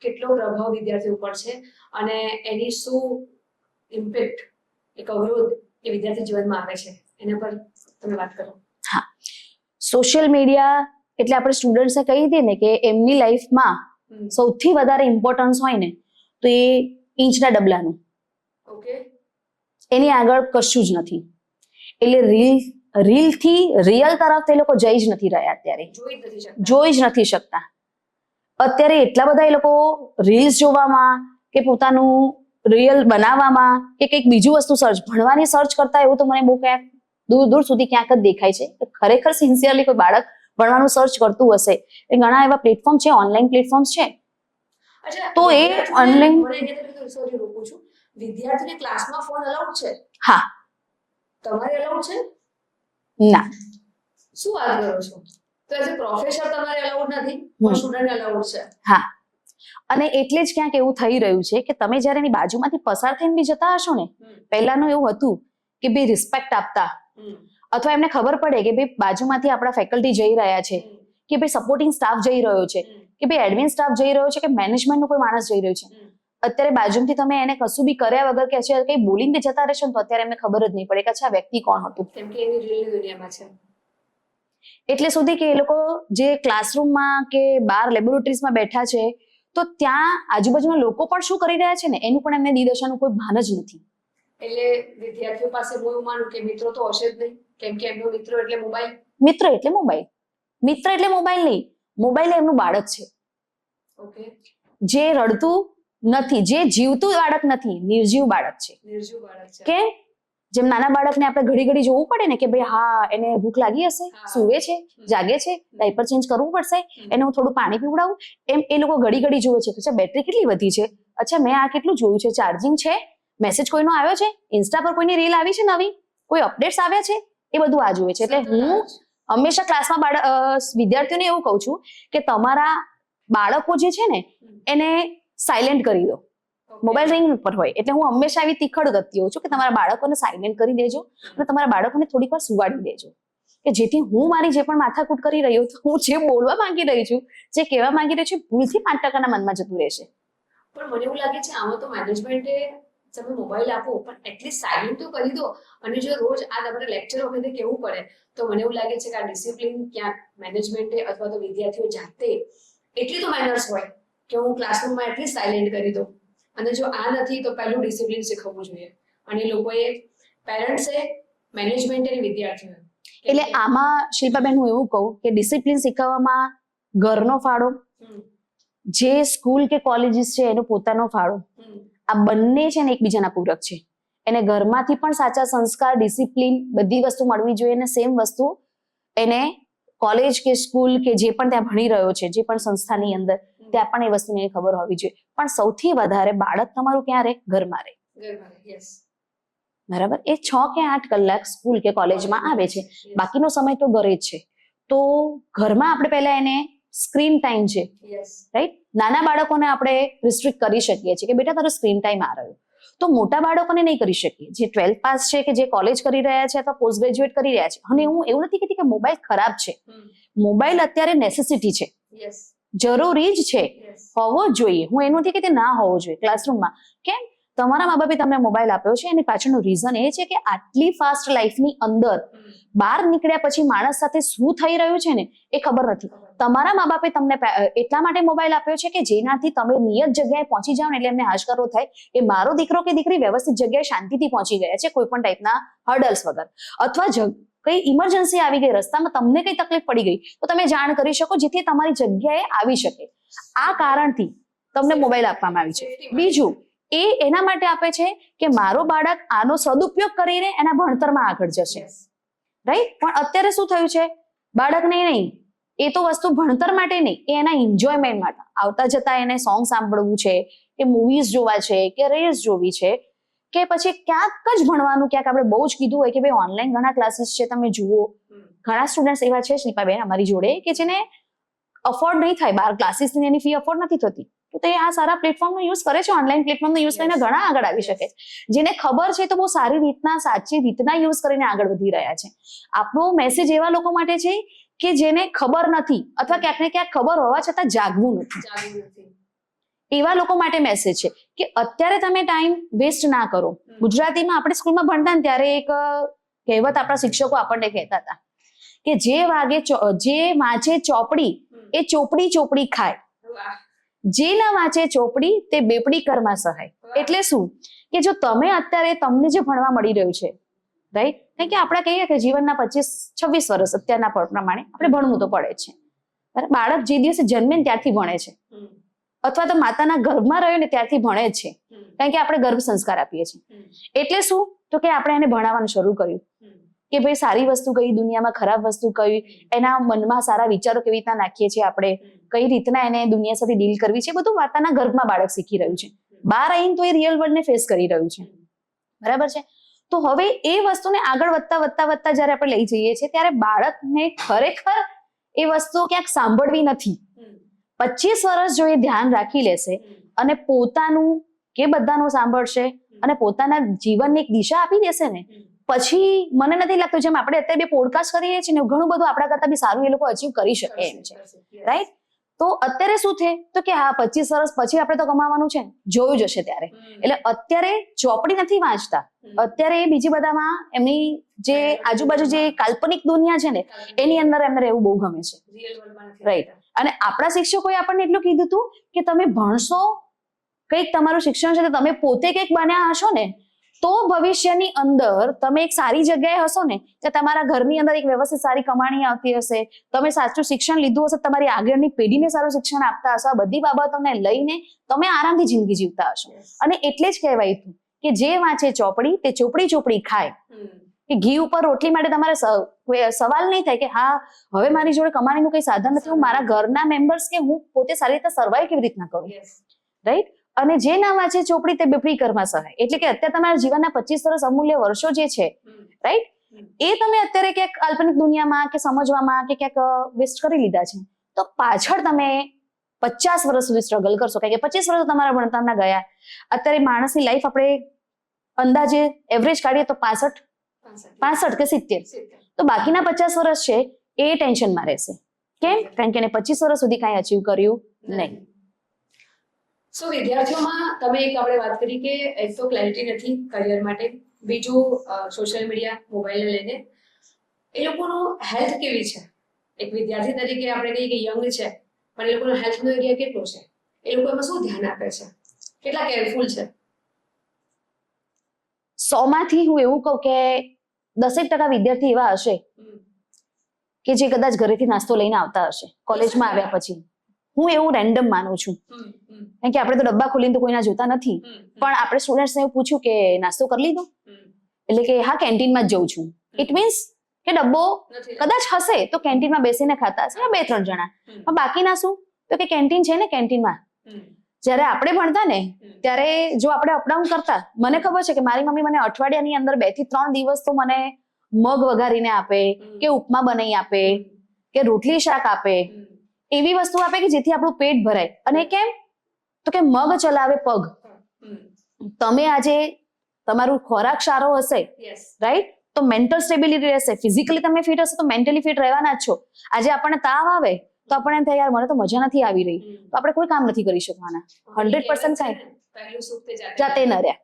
કેટલો પ્રભાવ વિદ્યાર્થી ઉપર છે અને એની શું ઇમ્પેક્ટ, એક અવરોધ એ વિદ્યાર્થી જીવનમાં આવે છે, એના પર તમે વાત કરો. હા, સોશિયલ મીડિયા એટલે આપણે સ્ટુડન્ટ્સને કહી દઈએ ને કે એમની લાઈફમાં સૌથી વધારે ઇમ્પોર્ટન્સ હોય ને તો એ ઇંચના ડબલાનું. એની આગળ કશું જ નથી. એટલે રીલથી રિયલ તરફ એ લોકો જઈ જ નથી રહ્યા, અત્યારે જોઈ જ નથી શકતા. અત્યારે એટલા બધા એ લોકો રીલ્સ જોવામાં કે પોતાનું રિયલ બનાવવામાં કે કંઈક બીજું વસ્તુ ભણવાની સર્ચ કરતા એવું તો મને બહુ ક્યાંક દૂર સુધી ક્યાંક જ દેખાય છે. ખરેખર સિન્સિયરલી કોઈ બાળક ભણવાનું સર્ચ કરતું હશે એ ઘણા એવા પ્લેટફોર્મ છે, ઓનલાઈન પ્લેટફોર્મ્સ છે. તો એ ઓનલાઈન વિદ્યાર્થીને ક્લાસમાં ફોન અલાઉડ છે? હા. તમારે અલાઉડ છે? ના. શું વાત કરો છો? તો એઝ અ પ્રોફેસર તમારે અલાઉડ નથી, પણ સ્ટુડન્ટ અલાઉડ છે. હા, અને એટલે જ ક્યાંક એવું થઈ રહ્યું છે કે તમે જ્યારે એની બાજુમાંથી પસાર થઈને બી જતા હશો ને, પહેલાનું એવું હતું કે બે રિસ્પેક્ટ આપતા, અથવા એમને ખબર પડે કે ભાઈ બાજુમાંથી આપણા ફેકલ્ટી જઈ રહ્યા છે, કે ભાઈ સપોર્ટિંગ સ્ટાફ જઈ રહ્યો છે, કે ભાઈ એડમિન સ્ટાફ જઈ રહ્યો છે, કે મેનેજમેન્ટનો કોઈ માણસ જઈ રહ્યો છે, અત્યારે બાજુથી તમે એને કશું બી કર્યા વગર કે છે કઈ બોલીને જતા રહેશો ને તો અત્યારે એમને ખબર જ નહીં પડે કે અચ્છા વ્યક્તિ કોણ હતું, કેમ કે એની રીલ દુનિયામાં છે. એટલે સુધી કે એ લોકો જે ક્લાસરૂમમાં કે બહાર લેબોરેટરીઝમાં બેઠા છે તો ત્યાં આજુબાજુના લોકો પણ શું કરી રહ્યા છે ને એનું પણ એમને દિશાનું કોઈ ભાન જ નથી. એટલે વિદ્યાર્થીઓ પાસે હું એવું માનું કે મિત્રો તો હશે જ નહીં, કેમ કે એમનો મિત્રો એટલે મોબાઈલ. મિત્ર એટલે મોબાઈલ, મિત્ર એટલે મોબાઈલ નહીં, મોબાઈલ એમનું બાળક છે. ઓકે. જે રડતું નથી, જે જીવતું બાળક નથી, નિર્જીવ બાળક છે. નિર્જીવ બાળક છે. કે જેમ નાના બાળકને આપણે ઘડી ઘડી જોવું પડે ને કે ભાઈ હા એને ભૂખ લાગી હશે, સૂવે છે, જાગે છે, ડાયપર ચેન્જ કરવું પડશે, એને હું થોડું પાણી પીવડાવું, એમ એ લોકો ઘડી ઘડી જોવે છે કે અચ્છા બેટરી કેટલી વધી છે, અચ્છા મેં આ કેટલું જોયું છે, ચાર્જિંગ છે, મેસેજ કોઈનો આવ્યો છે, ઇન્સ્ટા પર કોઈની રીલ આવી છે, નવી કોઈ અપડેટ્સ આવ્યા છે, એ બધું આ જોવે છે. એટલે હું હંમેશા ક્લાસમાં વિદ્યાર્થીઓને એવું કહું છું કે તમારા બાળકો જે છે ને એને સાયલેન્ટ કરી દો. મોબાઈલ રિંગ પર હોય એટલે હું હંમેશા એવી તીખડ કરતી હોઉં છું કે તમારા બાળકોને સાયલેન્ટ કરી દેજો અને તમારા બાળકોને થોડીક વાર સુવાડી દેજો, કે જેથી હું મારી જે પણ માથાકૂટ કરી રહ્યો છું, હું જે બોલવા માંગી રહી છું, જે કહેવા માંગી રહી છું, ભૂલથી 5% મનમાં જતું રહેશે. પણ મને એવું લાગે છે આમાં તો મેનેજમેન્ટે તમે મોબાઈલ આપો પણ એટલીસ્ટ સાયલેન્ટ તો કરી દો, અને જો રોજ આ આપણે લેક્ચર વખતે કેવું પડે તો મને એવું લાગે છે કે આ ડિસિપ્લિન ક્યાંક મેનેજમેન્ટે અથવા તો વિદ્યાર્થીઓ જાતે એટલી તો મેનર્સ હોય કે હું ક્લાસરૂમમાં એટલીસ્ટ સાયલેન્ટ કરી દઉં. અને જો આ નથી તો પહેલું ડિસિપ્લિન શીખવવું જોઈએ, અને લોકોએ પેરેન્ટ્સે, મેનેજમેન્ટ અને વિદ્યાર્થીઓ. એટલે આમાં શિલ્પાબેન હું એવું કહું કે ડિસિપ્લિન શીખવવામાં ઘરનો ફાળો, જે સ્કૂલ કે કોલેજીસ છે એનો પોતાનો ફાળો, આ બંને છે ને એકબીજાના પૂરક છે. એને ઘરમાંથી પણ સાચા સંસ્કાર, ડિસિપ્લિન બધી વસ્તુ મળવી જોઈએ અને સેમ વસ્તુ એને કોલેજ કે સ્કૂલ કે જે પણ ત્યાં ભણી રહ્યો છે, જે પણ સંસ્થાની અંદર ત્યાં પણ એ વસ્તુની ખબર હોવી જોઈએ. પણ સૌથી વધારે બાળક તમારું ક્યાં રહે? ઘરમાં રહે. બરાબર. એ 6 કે 8 કલાક સ્કૂલ કે કોલેજમાં આવે છે, બાકીનો સમય તો ઘરે જ છે. તો ઘરમાં આપણે પહેલા એને સ્ક્રીન ટાઈમ છે, રાઈટ, નાના બાળકોને આપણે રિસ્ટ્રિક્ટ કરી શકીએ છીએ કે બેટા તારો સ્ક્રીન ટાઈમ આ રહ્યો. તો મોટા બાળકોને નહીં કરી શકીએ, જે 12th પાસ છે કે જે કોલેજ કરી રહ્યા છે અથવા પોસ્ટ ગ્રેજ્યુએટ કરી રહ્યા છે. અને હું એવું નથી કહેતી કે મોબાઈલ ખરાબ છે, મોબાઈલ અત્યારે નેસેસિટી છે, જરૂરી જ છે, હોવો જ જોઈએ. હું એનું નથી કહેતી ના હોવો જોઈએ ક્લાસરૂમમાં. કેમ? તમારા મા બાપે તમને મોબાઈલ આપ્યો છે એની પાછળનું રીઝન એ છે કે આટલી ફાસ્ટ લાઈફની અંદર બહાર નીકળ્યા પછી માણસ સાથે શું થઈ રહ્યું છે ને એ ખબર નથી. તમારા મા બાપે તમને એટલા માટે મોબાઈલ આપ્યો છે કે જેનાથી તમે નિયત જગ્યાએ પહોંચી જાઓ ને એટલે એમને હાશકારો થાય કે મારો દીકરો કે દીકરી વ્યવસ્થિત જગ્યાએ શાંતિથી પહોંચી ગયા છે, કોઈ પણ ટાઈપના હર્ડલ્સ વગર. અથવા કઈ ઇમરજન્સી આવી ગઈ, રસ્તામાં તમને કઈ તકલીફ પડી ગઈ તો તમે જાણ કરી શકો જેથી તમારી જગ્યાએ આવી શકે. આ કારણથી તમને મોબાઈલ આપવામાં આવી છે. બીજું એ એના માટે આપે છે કે મારો બાળક આનો સદુપયોગ કરીને એના ભણતરમાં આગળ જશે, રાઈટ. પણ અત્યારે શું થયું છે, બાળકને નહીં, એ તો વસ્તુ ભણતર માટે નહીં, એ એના એન્જોયમેન્ટ માટે આવતા જતા એને સોંગ સાંભળવું છે, કે મૂવીઝ જોવા છે, કે રીલ્સ જોવી છે, કે પછી ક્યાંક જ ભણવાનું. ક્યાંક આપણે બહુ જ કીધું હોય કે ભાઈ ઓનલાઈન ઘણા ક્લાસીસ છે, તમે જુઓ, ઘણા સ્ટુડન્ટ્સ એવા છે શિલ્પાબેન અમારી જોડે કે જેને અફોર્ડ નહીં થાય, બહાર ક્લાસીસની એની ફી અફોર્ડ નથી થતી, તો તે આ સારા પ્લેટફોર્મનો યુઝ કરે છે, ઓનલાઈન પ્લેટફોર્મનો યુઝ કરીને ઘણા આગળ આવી શકે છે. જેને ખબર છે તો બહુ સારી રીતના, સાચી રીતના યુઝ કરીને આગળ વધી રહ્યા છે. આપણો મેસેજ એવા લોકો માટે છે કે જેને ખબર નથી અથવા ક્યાંક ને ક્યાંક ખબર હોવા છતાં જાગવું નથી, એવા લોકો માટે મેસેજ છે કે અત્યારે તમે ટાઈમ વેસ્ટ ના કરો. ગુજરાતીમાં આપણે સ્કૂલમાં ભણતા ને ત્યારે એક કહેવત આપણા શિક્ષકો આપણને કહેતા હતા કે જે વાંચે ચોપડી એ ચોપડી ચોપડી ખાય, જે ના વાંચે ચોપડી તે બેપડી કર્મા સહાય. એટલે શું કે જો તમે અત્યારે તમને જે ભણવા મળી રહ્યું છે, રાઈટ, કારણ કે આપણે કહીએ કે જીવનના 25-26 વર્ષ અત્યારના પ્રમાણે આપણે ભણવું તો પડે છે. બાળક જે દિવસે જન્મે ને ત્યારથી ભણે છે, અથવા તો માતાના ગર્ભમાં રહ્યો ને ત્યારથી ભણે જ છે, કારણ કે આપણે ગર્ભ સંસ્કાર આપીએ છીએ. એટલે શું તો કે આપણે એને ભણાવવાનું શરૂ કર્યું કે ભાઈ સારી વસ્તુ કઈ, દુનિયામાં ખરાબ વસ્તુ કઈ, એના મનમાં સારા વિચારો કેવી રીતના નાખીએ છીએ આપણે, કઈ રીતના એને દુનિયા સાથે ડીલ કરવી છે, બધું માતાના ગર્ભમાં બાળક શીખી રહ્યું છે. બહાર આવીને તો એ રિયલ વર્લ્ડને ફેસ કરી રહ્યું છે, બરાબર છે. તો હવે એ વસ્તુને આગળ વધતા જ્યારે આપણે લઈ જઈએ છીએ ત્યારે બાળકને ખરેખર એ વસ્તુ ક્યાંક સાંભળવી નથી. 25 વર્ષ જો એ ધ્યાન રાખી લેશે અને પોતાનું કે બધાનું સાંભળશે અને પોતાના જીવનની એક દિશા આપી દેશે ને, પછી મને નથી લાગતું જેમ આપણે અત્યારે બે પોડકાસ્ટ કરીએ છીએ ને ઘણું બધું આપણા કરતા બી સારું એ લોકો અચીવ કરી શકે એમ છે, રાઈટ? તો અત્યારે શું છે તો કે હા 25 વર્ષ પછી આપણે તો કમાવાનું છે, જોયું જશે ત્યારે. એટલે અત્યારે ચોપડી નથી વાંચતા, અત્યારે બીજી બધામાં એમની જે આજુબાજુ જે કાલ્પનિક દુનિયા છે ને એની અંદર એમને રહેવું બહુ ગમે છે, રાઈટ? અને આપણા શિક્ષકોએ આપણને એટલું કીધું હતું કે તમે ભણશો, કંઈક તમારું શિક્ષણ છે તો તમે પોતે કંઈક બન્યા હશો ને તો ભવિષ્યની અંદર તમે એક સારી જગ્યાએ હશો ને કે તમારા ઘરની અંદર એક વ્યવસ્થિત સારી કમાણી આવતી હશે, તમે સાચું શિક્ષણ લીધું હશે, તમારી આગળની પેઢીને સારું શિક્ષણ આપતા હશો, આ બધી બાબતોને લઈને તમે આરામથી જિંદગી જીવતા હશો. અને એટલે જ કહેવાય હતું કે જે વાંચે ચોપડી તે ચોપડી ચોપડી ખાય. કે ઘી ઉપર રોટલી માટે તમારે સવાલ નહીં થાય કે હા હવે મારી જોડે કમાણીનું કઈ સાધન નથી, હું મારા ઘરના મેમ્બર્સ કે હું પોતે સારી રીતે સર્વાઈવ કેવી રીતના કરું, રાઈટ? અને જે ના વાંચે ચોપડી તે બેપડી કર્મા સહાય. એટલે કે અત્યારે તમારા જીવનના 25 વર્ષ અમૂલ્ય વર્ષો જે છે, રાઈટ, એ તમે અત્યારે ક્યાંક કાલ્પનિક દુનિયામાં કે સમજવામાં કે ક્યાંક વેસ્ટ કરી લીધા છે, તો પાછળ તમે 50 વર્ષ સુધી સ્ટ્રગલ કરશો. કારણ કે 25 વર્ષ તમારા ભણતરના ગયા. અત્યારે માણસની લાઈફ આપણે અંદાજે એવરેજ કાઢીએ તો 65 કે 70, તો બાકીના 50 વર્ષ છે એ ટેન્શનમાં રહેશે. કેમ? કારણ કે એને 25 વર્ષ સુધી કાંઈ અચીવ કર્યું નહીં. સો વિદ્યાર્થીઓમાં તમે એક આપણે વાત કરી કે એક તો ક્લેરિટી નથી કરિયર માટે, બીજું સોશિયલ મીડિયા, મોબાઈલને લઈને એ લોકોનો હેલ્થ કેવી છે. એક વિદ્યાર્થી તરીકે આપણે કહીએ કે યંગ છે પણ એ લોકોનો હેલ્થનો એરિયા કેટલો છે, એ લોકો એમાં શું ધ્યાન આપે છે, કેટલા કેરફુલ છે? 100 માંથી હું એવું કહું કે 10% વિદ્યાર્થી એવા હશે કે જે કદાચ ઘરેથી નાસ્તો લઈને આવતા હશે કોલેજમાં આવ્યા પછી. હું એવું રેન્ડમ માનું છું, કારણ કે આપણે તો ડબ્બા ખોલીને તો કોઈના જોતા નથી, પણ આપણે સ્ટુડન્ટ્સને એવું પૂછ્યું કે નાસ્તો કરી લીધો, એટલે કે હા કેન્ટીનમાં જ જઉં છું. ઇટ મીન્સ કે ડબ્બો કદાચ હશે તો કેન્ટીનમાં બેસીને ખાતા હશે 2-3 જણા, પણ બાકીના શું તો કે કેન્ટીન છે ને કેન્ટીનમાં. જ્યારે આપણે ભણતા ને ત્યારે જો આપણે અપડાઉન કરતા, મને ખબર છે કે મારી મમ્મી મને અઠવાડિયાની અંદર 2 થી 3 દિવસ તો મને મગ વઘારીને આપે કે ઉપમા બનાવી આપે કે રોટલી શાક આપે, એવી વસ્તુ આપે કે જેથી આપણું પેટ ભરાય. અને કેમ તો કે મગ ચલાવે પગ. તમે આજે તમારું ખોરાક સારો હશે, રાઈટ, તો મેન્ટલ સ્ટેબિલિટી રહેશે, ફિઝિકલી તમે ફિટ હશો તો મેન્ટલી ફિટ રહેવાના જ છો. આજે આપણને તાવ આવે તો આપણને એમ થાય યાર મને તો મજા નથી આવી રહી, તો આપણે કોઈ કામ નથી કરી શકવાના. 100% કાંઈ જાતે ન રહ્યા,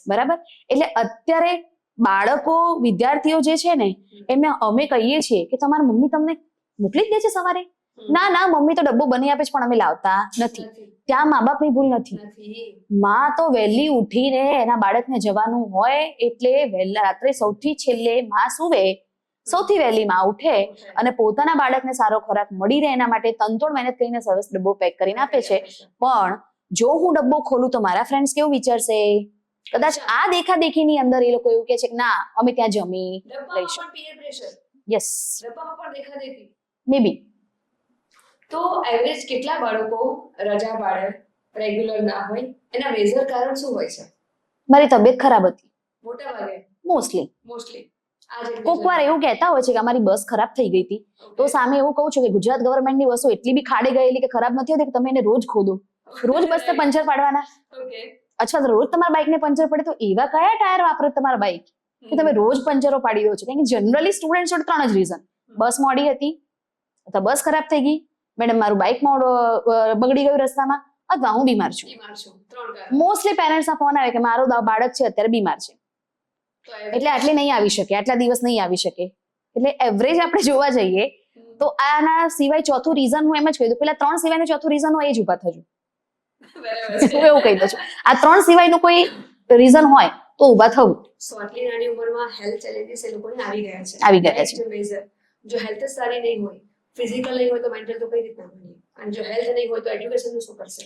બરાબર? એટલે અત્યારે બાળકો, વિદ્યાર્થીઓ જે છે ને એમને અમે કહીએ છીએ કે તમારી મમ્મી તમને મોકલી જ દે છે સવારે? ના ના, મમ્મી તો ડબ્બો બની આપે છે પણ અમે લાવતા નથી. ત્યાં મા બાપની ભૂલ નથી. માં તો વહેલી ઉઠીને એના બાળકને જવાનું હોય એટલે વહેલા રાત્રે સૌથી છેલ્લે માં સુવે, સૌથી વહેલી માં ઉઠે અને પોતાના બાળકને સારો ખોરાક મળી રહે એના માટે તનતોડ મહેનત કરીને સરસ ડબ્બો પેક કરીને આપે છે. પણ જો હું ડબ્બો ખોલું તો મારા ફ્રેન્ડ્સ કેવું વિચારશે? કદાચ આ દેખાદેખીની અંદર એ લોકો એવું કહે છે કે ના અમે ત્યાં જમી લઈશું. યસ, મે બી. તો એવરેજ કેટલા બાળકો રજા પાડે, રેગ્યુલર ના હોય, એના મેજર કારણ શું હોય છે? મારી તબિયત ખરાબ હતી મોટા ભાગે, મોસ્ટલી. કોક વાર એવું કહેતા હોય છે કે અમારી બસ ખરાબ થઈ ગઈ હતી, તો સામે એવું કહું છું કે ગુજરાત ગવર્મેન્ટની બસો એટલી બી ખાડે ગયેલી કે ખરાબ નથી હોતી કે તમે એને રોજ ખોદો, રોજ બસને પંચર પાડવાના. અથવા રોજ તમારા બાઇકને પંચર પડે તો એવા કયા ટાયર વાપરે તમારા બાઇક કે તમે રોજ પંચરો પાડી દો છો? કારણ કે જનરલી સ્ટુડન્ટ જોડે 3 જ રીઝન: બસ મોડી હતી, અથવા બસ ખરાબ થઈ ગઈ, મેડમ મારું બાઇક બગડી ગયું રસ્તામાં, અથવા હું બીમાર છું. મોસ્ટલી પેરેન્ટ્સના ફોન આવે કે મારો બાળક છે અત્યારે બીમાર છે એટલે આટલે નહીં આવી શકે, આટલા દિવસ નહીં આવી શકે. એટલે એવરેજ આપણે જોવા જઈએ તો આના સિવાય ચોથું રીઝન હું એમ જ કહી દઉં, પેલા 3 સિવાયનું ચોથું રીઝન હોય એ જ ઉભા થજો. હું એવું કહી દઉં છું, આ 3 સિવાયનું કોઈ રીઝન હોય તો ઉભા થવું. આટલી નાની ઉંમરમાં હેલ્થ ચેલેન્જીસ એ લોકોને આવી ગયા છે. જો હેલ્થ સારી નહીં હોય, ફિઝિકલ નહીં હોય તો મેન્ટલ તો કઈ રીતના બને? અને જો હેલ્થ નહીં હોય તો એજ્યુકેશનનું શું કરશે?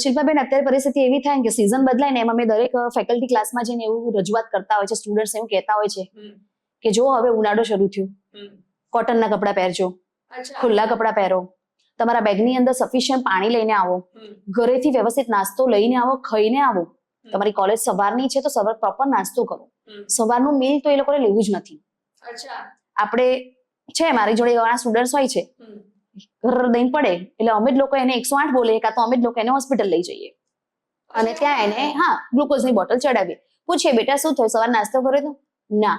શિલ્પાબેન, અત્યારે પરિસ્થિતિ એવી થાય કે સિઝન બદલાય ને એમ અમે દરેક ફેકલ્ટી ક્લાસમાં જઈને એવું રજૂઆત કરતા હોય છે, સ્ટુડન્ટ્સ એવું કહેતા હોય છે કે જો હવે ઉનાળો શરૂ થયું, કોટનના કપડાં પહેરજો, ખુલ્લા કપડાં પહેરો, તમારા બેગની અંદર સફિશિયન્ટ પાણી લઈને આવો, ઘરેથી વ્યવસ્થિત નાસ્તો લઈને આવો, ખાઈને આવો. તમારી કોલેજ સવારની છે તો સવાર પ્રોપર નાસ્તો કરો. સવારનું મીલ તો એ લોકોને લેવું જ નથી. આપણે છે, મારી જોડે ઘણા સ્ટુડન્ટ્સ હોય છે, ઘર દહીં પડે એટલે અમે જ લોકો એને 108 બોલે, કાં તો અમે જ લોકો એને હોસ્પિટલ લઈ જઈએ અને ત્યાં એને ગ્લુકોઝની બોટલ ચડાવીએ. પૂછીએ બેટા શું થયું, સવાર નાસ્તો કર્યો તો? ના,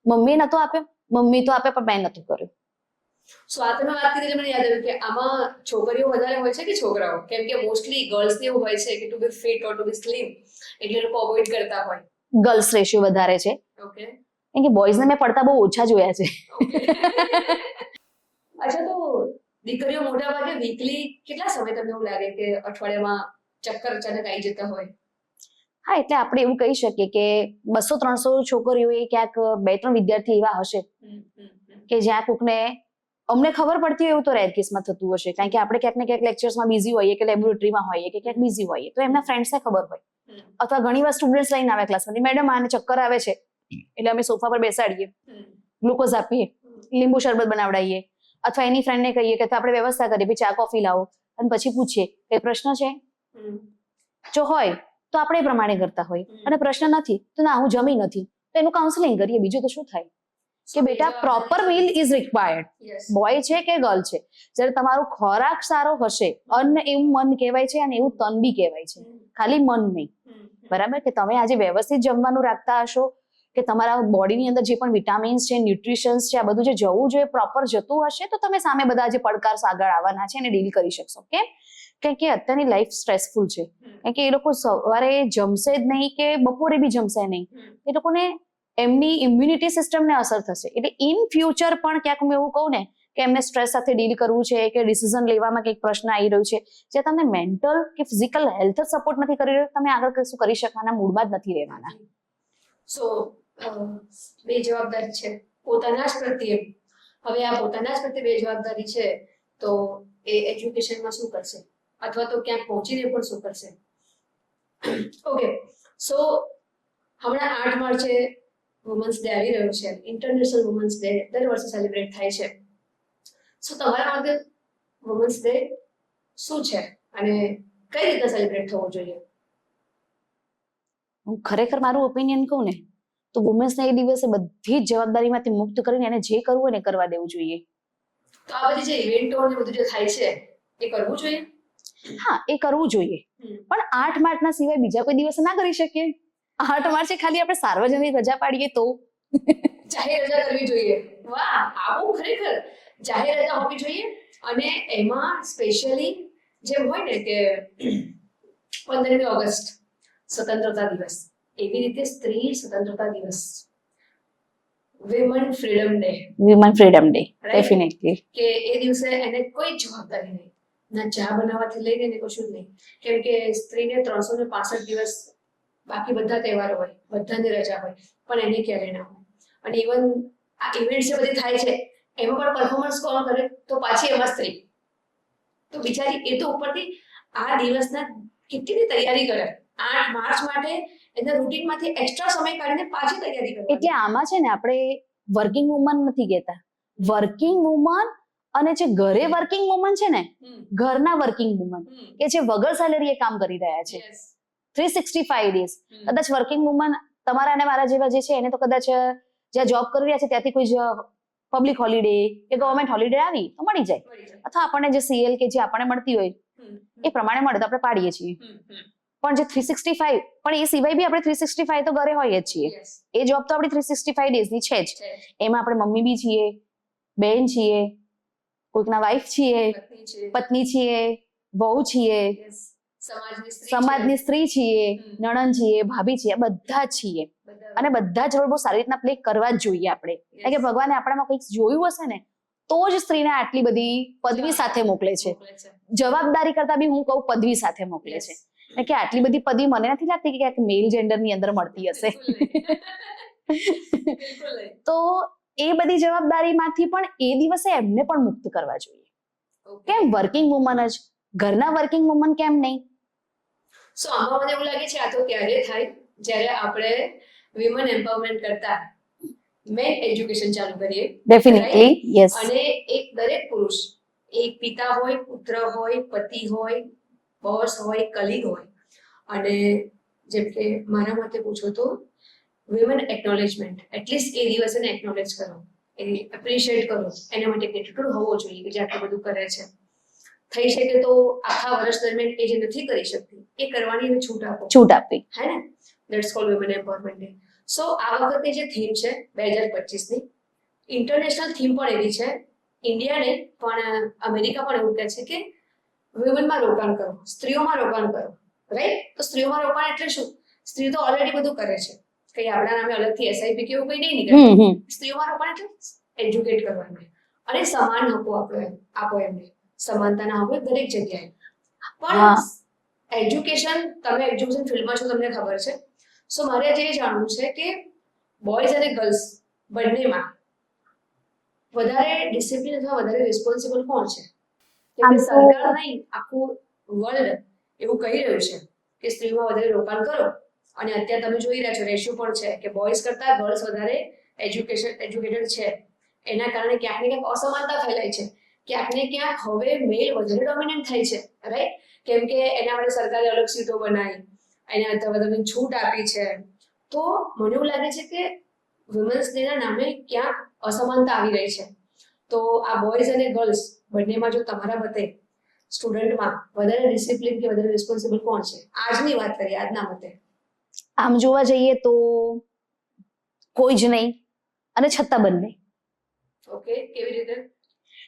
મમ્મીએ નતો આપ્યો, મમ્મી તો આપે પણ મેં નતું કર્યું. સો આ તમે વાત કરી એટલે મને યાદ આવ્યું કે આમાં છોકરીઓ વધારે હોય છે કે છોકરાઓ? કેમ કે મોસ્ટલી ગર્લ્સ ને એવું હોય છે કે ટુ બી ફિટ ઓર ટુ બી સ્લિમ એટલે લોકો અવોઇડ કરતા હોય. ગર્લ્સ રેશિયો વધારે છે, ઓકે કેમ કે બોયઝને મેં પડતા બહુ ઓછા જોયા છે. ઓકે અચ્છા, તો દીકરીઓ મોટા ભાગે વીકલી કેટલા સમય તમને એવું લાગે કે અઠવાડિયામાં ચક્કર અચાનક આવી જતા હોય? હા, એટલે આપણે એવું કહી શકીએ કે 200-300 છોકરીઓ એ ક્યાંક 2-3 વિદ્યાર્થી એવા હશે કે જ્યાં કોકને અમને ખબર પડતી હોય એવું તો રેર કેસમાં થતું હશે, કારણ કે આપણે ક્યાંક ને ક્યાંક લેક્ચર્સમાં બિઝી હોઈએ કે લેબોરેટરીમાં હોઈએ કે ક્યાંક બિઝી હોઈએ, તો એમના ફ્રેન્ડ્સને ખબર હોય, અથવા ઘણી વાર સ્ટુડન્ટ્સ લઈને આવે ક્લાસમાંથી, મેડમ આને ચક્કર આવે છે, એટલે અમે સોફા પર બેસાડીએ, ગ્લુકોઝ આપીએ, લીંબુ શરબત બનાવડાવીએ, અથવા એની ફ્રેન્ડને કહીએ કે આપણે વ્યવસ્થા કરીએ, ભાઈ ચા કોફી લાવો, અને પછી પૂછીએ કે પ્રશ્ન છે, જો હોય તો આપણે એ પ્રમાણે કરતા હોય, અને પ્રશ્ન નથી તો ના હું જમી નથી, તો એનું કાઉન્સેલિંગ કરીએ, બીજું તો શું થાય કે બેટા proper meal is required, boy છે કે ગર્લ છે, જ્યારે તમારો ખોરાક સારો હશે, અન્ન એવું મન કહેવાય છે અને એવું તન બી કહેવાય છે, ખાલી મન નહીં, બરાબર, કે તમે આજે વ્યવસ્થિત જમવાનું રાખતા હશો, કે તમારા બોડીની અંદર જે પણ વિટામિન્સ છે, ન્યુટ્રિશન્સ છે, આ બધું જે જવું જોઈએ પ્રોપર જતું હશે, તો તમે સામે બધા જે પડકાર આગળ આવવાના છે એને ડીલ કરી શકશો. કેમ? કારણ કે અત્યારની લાઈફ સ્ટ્રેસફુલ છે, કારણ કે એ લોકો સવારે જમશે જ નહીં કે બપોરે બી જમશે નહીં, એ લોકોને એમની ઇમ્યુનિટી સિસ્ટમને અસર થશે, એટલે ઇન ફ્યુચર પણ ક્યાંક હું એવું કહું ને કે એમને સ્ટ્રેસ સાથે ડીલ કરવું છે, કે ડિસિઝન લેવામાં કંઈક પ્રશ્ન આવી રહ્યું છે, જ્યાં તમને મેન્ટલ કે ફિઝિકલ હેલ્થ જ સપોર્ટ નથી કરી રહ્યો, તમે આગળ કશું કરી શકવાના મૂડમાં જ નથી રહેવાના. સો બે જવાબદારી છે પોતાના જ પ્રત્યે. હવે આ પોતાના જ પ્રત્યે બે જવાબદારી છે, તો એ એજ્યુકેશનમાં શું કરશે, અથવા તો ક્યાંક પહોંચીને પણ શું કરશે? ઓકે, સો હમણાં 8 માર્ચે વુમન્સ ડે આવી રહ્યો છે, ઇન્ટરનેશનલ વુમન્સ ડે દર વર્ષે સેલિબ્રેટ થાય છે. સો તમારા માટે વુમન્સ ડે શું છે અને કઈ રીતે સેલિબ્રેટ થવો જોઈએ? હું ખરેખર મારું ઓપિનિયન કહું ને તો વુમેન્સના એ દિવસે બધી જ જવાબદારીમાંથી મુક્ત કરીને એને જે કરવું હોય ને કરવા દેવું જોઈએ. તો આ બધી જે ઇવેન્ટો ને બધું જે થાય છે એ કરવું જોઈએ? હા, એ કરવું જોઈએ, પણ 8 માર્ચના સિવાય બીજા કોઈ દિવસે ના કરી શકીએ? 8 માર્ચે ખાલી આપણે સાર્વજનિક રજા પાડીએ તો જાહેર રજા કરવી જોઈએ. વાહ, આ બહુ ખરેખર જાહેર રજા હોવી જોઈએ, અને એમાં સ્પેશિયલી જેમ હોય ને કે 15મી ઓગસ્ટ સ્વતંત્રતા દિવસ, એવી રીતે સ્ત્રી સ્વતંત્રતા દિવસ, વિમન ફ્રીડમ ડે, ડેફિનેટલી, કે એ દિવસે એને કોઈ જવાબદારી નહીં, ના ચા બનાવવાથી લઈને ને કશું જ નહીં, કેમ કે સ્ત્રીને 365 દિવસ બાકી બધા તહેવારો હોય, બધાની રજા હોય, પણ એને ક્યારે ના હોય. અને ઇવન આ ઇવેન્ટ જે બધી થાય છે એમાં પણ પરફોર્મન્સ કોણ કરે? તો પાછી એમાં સ્ત્રી. તો બિચારી એ તો ઉપરથી આ દિવસના કેટલી તૈયારી કરે, 8 માર્ચ માટે એના રૂટીનમાંથી એક્સ્ટ્રા સમય કાઢીને પાછી તૈયારી કરે. એટલે આમાં છે ને આપણે વર્કિંગ વુમન નથી કહેતા, વર્કિંગ વુમન અને જે ઘરે વર્કિંગ વુમન છે ને, ઘરના વર્કિંગ વુમન કે જે વગર સેલેરીએ કામ કરી રહ્યા છે 365 ડેઝ. કદાચ વર્કિંગ વુમન તમારા અને મારા જેવા જે છે એને તો કદાચ જ્યાં જોબ કરી રહ્યા છે ત્યાંથી કોઈ પબ્લિક હોલિડે કે ગવર્મેન્ટ હોલિડે આવી તો મળી જાય, અથવા આપણને જે સીએલ કે જે આપણને મળતી હોય એ પ્રમાણે મળે તો આપણે પાડીએ છીએ. પણ જે 365, પણ એ સિવાય બી આપણે 365 તો ઘરે હોઈએ જ છીએ, એ જોબ તો આપણી 365 ડેઝની છે જ. એમાં આપણે મમ્મી બી છીએ, બેન છીએ, કોઈકના વાઈફ છીએ, પત્ની છીએ, વહુ છીએ, સમાજની સ્ત્રી છીએ, નણંદ છીએ, ભાભી છીએ, બધા જ છીએ, અને બધા જ રોલ બહુ સારી રીતના પ્લે કરવા જ જોઈએ આપણે, કારણ કે ભગવાને આપણામાં કંઈક જોયું હશે ને તો જ સ્ત્રીને આટલી બધી પદવી સાથે મોકલે છે. જવાબદારી કરતા બી હું કહું પદવી સાથે મોકલે છે, કે આટલી બધી પદવી મને નથી લાગતી કે ક્યાંક મેલ જેન્ડરની અંદર મળતી હશે. તો એ બધી જવાબદારીમાંથી પણ એ દિવસે એમને પણ મુક્ત કરવા જોઈએ. કેમ વર્કિંગ વુમન જ, ઘરના વર્કિંગ વુમન કેમ નહીં? સો આમાં મને એવું લાગે છે આ તો ત્યારે થાય જ્યારે આપણે વિમન એમ્પાવરમેન્ટ કરતા મેન એજ્યુકેશન ચાલુ કરીએ. Definitely, yes. અને એક દરેક પુરુષ, એક પિતા હોય, પુત્ર હોય, પતિ હોય, બોસ હોય, કલીગ હોય, અને જેમ કે મારા માટે પૂછો તો વિમન એકનોલેજમેન્ટ, એટલીસ્ટ એ દિવસને એકનોલેજ કરો, એ એપ્રિશિએટ કરો, એના માટે કેટલું હોવો જોઈએ કે જે આટલું બધું કરે છે. થઈ શકે તો આખા વર્ષ દરમિયાન એ જે નથી કરી શકતી એ કરવાની છૂટ આપો, છૂટ આપવી, હે ને? That's called women empowerment day. So આ વખતે જે થીમ છે 2025ની ઇન્ટરનેશનલ થીમ પણ એવી છે, ઇન્ડિયા નહીં પણ અમેરિકા પણ એવું કહે છે કે વુમનમાં રોકાણ કરો, સ્ત્રીઓમાં રોકાણ કરો, રાઈટ? તો સ્ત્રીઓમાં રોકાણ એટલે શું? સ્ત્રી તો ઓલરેડી બધું કરે છે, કઈ આપણા નામે અલગથી એસઆઈપી કેવું કઈ નહીં નીકળે. સ્ત્રીઓમાં રોકાણ એટલે એજ્યુકેટ કરવાનું અને સમાન હકો આપો એમને, સમાનતાના હકો દરેક જગ્યાએ. પણ એજ્યુકેશન, તમે એજ્યુકેશન ફિલ્ડમાં છો, તમને ખબર છે. સો મારે આજે એ જાણવું છે કે બોયઝ અને ગર્લ્સ બંનેમાં વધારે ડિસિપ્લિન અથવા વધારે રિસ્પોન્સિબલ કોણ છે? કેમ કે સરકાર નહીં, આખું વર્લ્ડ એવું કહી રહ્યું છે કે સ્ત્રીઓમાં વધારે રોકાણ કરો, અને અત્યારે તમે જોઈ રહ્યા છો રેશિયો પણ છે કે બોયઝ કરતા ગર્લ્સ વધારે એજ્યુકેટેડ છે. એના કારણે ક્યાંક ને ક્યાંક અસમાનતા ફેલાય છે, ક્યાંક ને ક્યાંક હવે મેલ વધારે ડોમિનેન્ટ થાય છે, રાઈટ? કેમ કે એના માટે સરકારે અલગ સીટો બનાવી, એને વધારે છૂટ આપી છે. તો મને એવું લાગે છે કે વુમન્સ ડેના નામે ક્યાંક અસમાનતા આવી રહી છે. તો આ બોયઝ અને ગર્લ્સ બંનેમાં જો તમારા મતે સ્ટુડન્ટમાં વધારે ડિસિપ્લિન કે વધારે રિસ્પોન્સિબલ કોણ છે? આજની વાત કરીએ, આજના મતે. આમ જોવા જઈએ તો કોઈ જ નહીં, અને છતાં બંને. ઓકે, કેવી રીતે?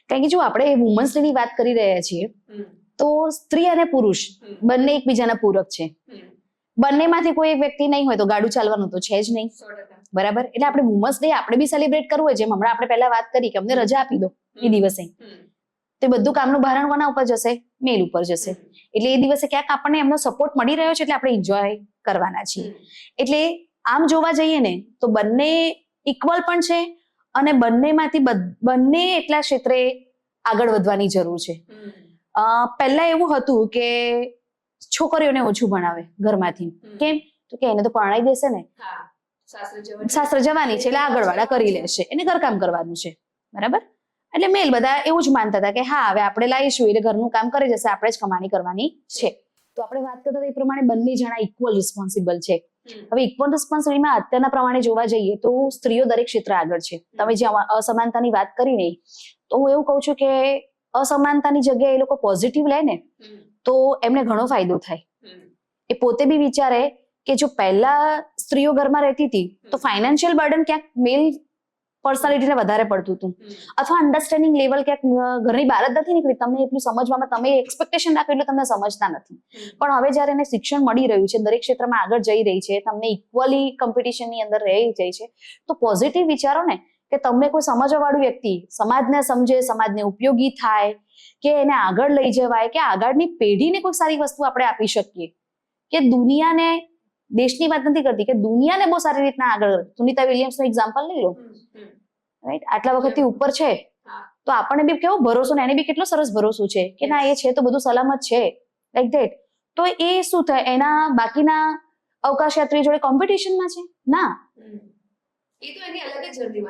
કારણ કે જો આપણે વુમન્સ ડે ની વાત કરી રહ્યા છીએ તો સ્ત્રી અને પુરુષ બંને એકબીજાના પૂરક છે. બંનેમાંથી કોઈ એક વ્યક્તિ નહીં હોય તો ગાડું ચાલવાનું તો છે જ નહીં, બરાબર? એટલે આપણે વુમન્સ ડે આપણે બી સેલિબ્રેટ કરવું હોય, જેમ હમણાં આપણે પહેલા વાત કરી કે અમને રજા આપી દો એ દિવસે, તો બધું કામનું ભારણ કોના ઉપર જશે? મેલ ઉપર જશે. એટલે એ દિવસે ક્યાંક આપણને એમનો સપોર્ટ મળી રહ્યો છે, એટલે આપણે એન્જોય કરવાના છીએ. એટલે આમ જોવા જઈએ ને તો બંને ઇક્વલ પણ છે, અને બંનેમાંથી બંને એટલા ક્ષેત્રે આગળ વધવાની જરૂર છે. પહેલા એવું હતું કે છોકરીઓને ઓછું ભણાવે ઘરમાંથી. કેમ? તો કે એને તો પરણાઈ દેશે ને, સાસરે જવાની છે એટલે આગળવાળા કરી લેશે, એને ઘરકામ કરવાનું છે, બરાબર? એટલે મેલ બધા એવું જ માનતા હતા કે હા હવે આપણે લાવીશું એટલે ઘરનું કામ કરી જશે, આપણે જ કમાણી કરવાની છે. તો આપણે વાત કરતા હતા એ પ્રમાણે બંને જણા ઇક્વલ રિસ્પોન્સિબલ છે. હવે ઇક્વલ રિસ્પોન્સિબિલિટીમાં અત્યારના પ્રમાણે જોવા જઈએ તો સ્ત્રીઓ દરેક ક્ષેત્રે આગળ છે. તમે જે અસમાનતાની વાત કરી ને, તો હું એવું કહું છું કે અસમાનતાની જગ્યાએ એ લોકો પોઝિટિવ લે ને તો એમને ઘણો ફાયદો થાય. એ પોતે બી વિચારે કે જો પહેલા સ્ત્રીઓ ઘરમાં રહેતી હતી તો ફાઇનાન્શિયલ બર્ડન ક્યાંક મેલ પર્સનાલિટીને વધારે પડતું હતું, અથવા અન્ડરસ્ટેન્ડિંગ લેવલ ક્યાંક ઘરની બહાર જ નથી નીકળી. તમને એટલું સમજવામાં, તમે એક્સપેક્ટેશન રાખો એટલું તમને સમજતા નથી. પણ હવે જ્યારે એને શિક્ષણ મળી રહ્યું છે, દરેક ક્ષેત્રમાં આગળ જઈ રહી છે, તમને ઇક્વલી કોમ્પિટિશનની અંદર રહી જાય છે, તો પોઝિટિવ વિચારો ને કે તમને કોઈ સમજવા વાળું વ્યક્તિ સમાજને સમજે, સમાજને ઉપયોગી થાય, કે એને આગળ લઈ જવાય, કે આગળની પેઢીને કોઈ સારી વસ્તુ આપણે આપી શકીએ, કે દુનિયાને, દેશની વાત નથી કરતી, કે દુનિયાને બહુ સારી રીતના આગળ. સુનિતા વિલિયમ્સનું એક્ઝામ્પલ લઈ લો, રાઈટ? આટલા વખતથી ઉપર છે તો આપણને બી કેવો ભરોસો, ને એને બી કેટલો સરસ ભરોસો છે કે ના એ છે તો બધું સલામત છે, લાઈક ધેટ. તો એ શું થાય, એના બાકીના અવકાશયાત્રી જોડે કોમ્પિટિશનમાં છે ના, એ તો એની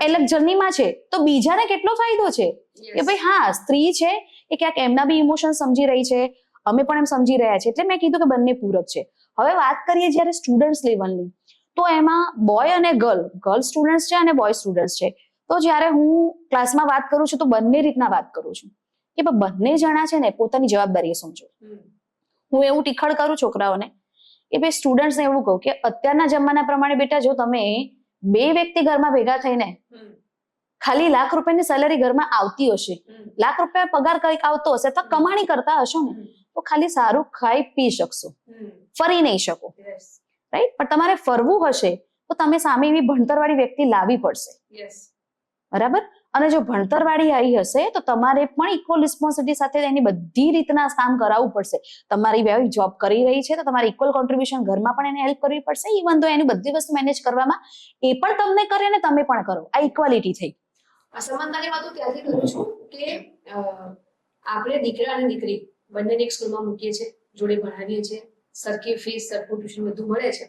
અલગ જર્નીમાં છે. તો બીજાને કેટલો ફાયદો છે કે ભાઈ હા સ્ત્રી છે એ ક્યાંક એમના બી ઇમોશન સમજી રહી છે, અમે પણ એમ સમજી રહ્યા છે. એટલે મેં કીધું કે બંને પૂરક છે. હવે વાત કરીએ જ્યારે સ્ટુડન્ટ્સ લેવલની, તો એમાં બોય અને ગર્લ સ્ટુડન્ટ્સ છે અને બોય સ્ટુડન્ટ્સ છે. તો જ્યારે હું ક્લાસમાં વાત કરું છું તો બંને રીતના વાત કરું છું કે બંને જણા છે ને પોતાની જવાબદારી સમજો. હું એવું ટીખળ કરું છોકરાઓને કે ભાઈ સ્ટુડન્ટ્સને એવું કહું કે અત્યારના જમાના પ્રમાણે બેટા જો તમે બે વ્યક્તિ ઘરમાં ભેગા થઈને ખાલી લાખ રૂપિયાની સેલેરી ઘરમાં આવતી હશે, લાખ રૂપિયા પગાર કંઈક આવતો હશે, તો કમાણી કરતા હશો ને તો ખાલી સારું ખાઈ પી શકશો, ફરી નહીં શકો, રાઈટ? પણ તમારે ફરવું હશે તો તમે સામે એવી ભણતરવાળી વ્યક્તિ લાવવી પડશે, બરાબર? અને જો ભણતરવાળી આવી હશે તો તમારે પણ ઇક્વલ રિસ્પોન્સિબિલિટી સાથે એની બધી રીતના કામ કરાવવું પડશે. તમારી વાઈફ જોબ કરી રહી છે તો તમારે ઇક્વલ કોન્ટ્રીબ્યુશન ઘરમાં પણ એને હેલ્પ કરવી પડશે, ઇવન તો એની બધી વસ્તુ મેનેજ કરવામાં એ પણ તમને કરે ને તમે પણ કરો. આ ઇક્વાલિટી થઈ. અસમાનતાની વાતો ત્યાંથી કરું છું કે આપણે દીકરા અને દીકરી બંનેને એક સ્કૂલમાં મૂકીએ છીએ, જોડે ભણાવીએ છીએ, સરખી ફીસ, સરખું ટ્યુશન બધું મળે છે.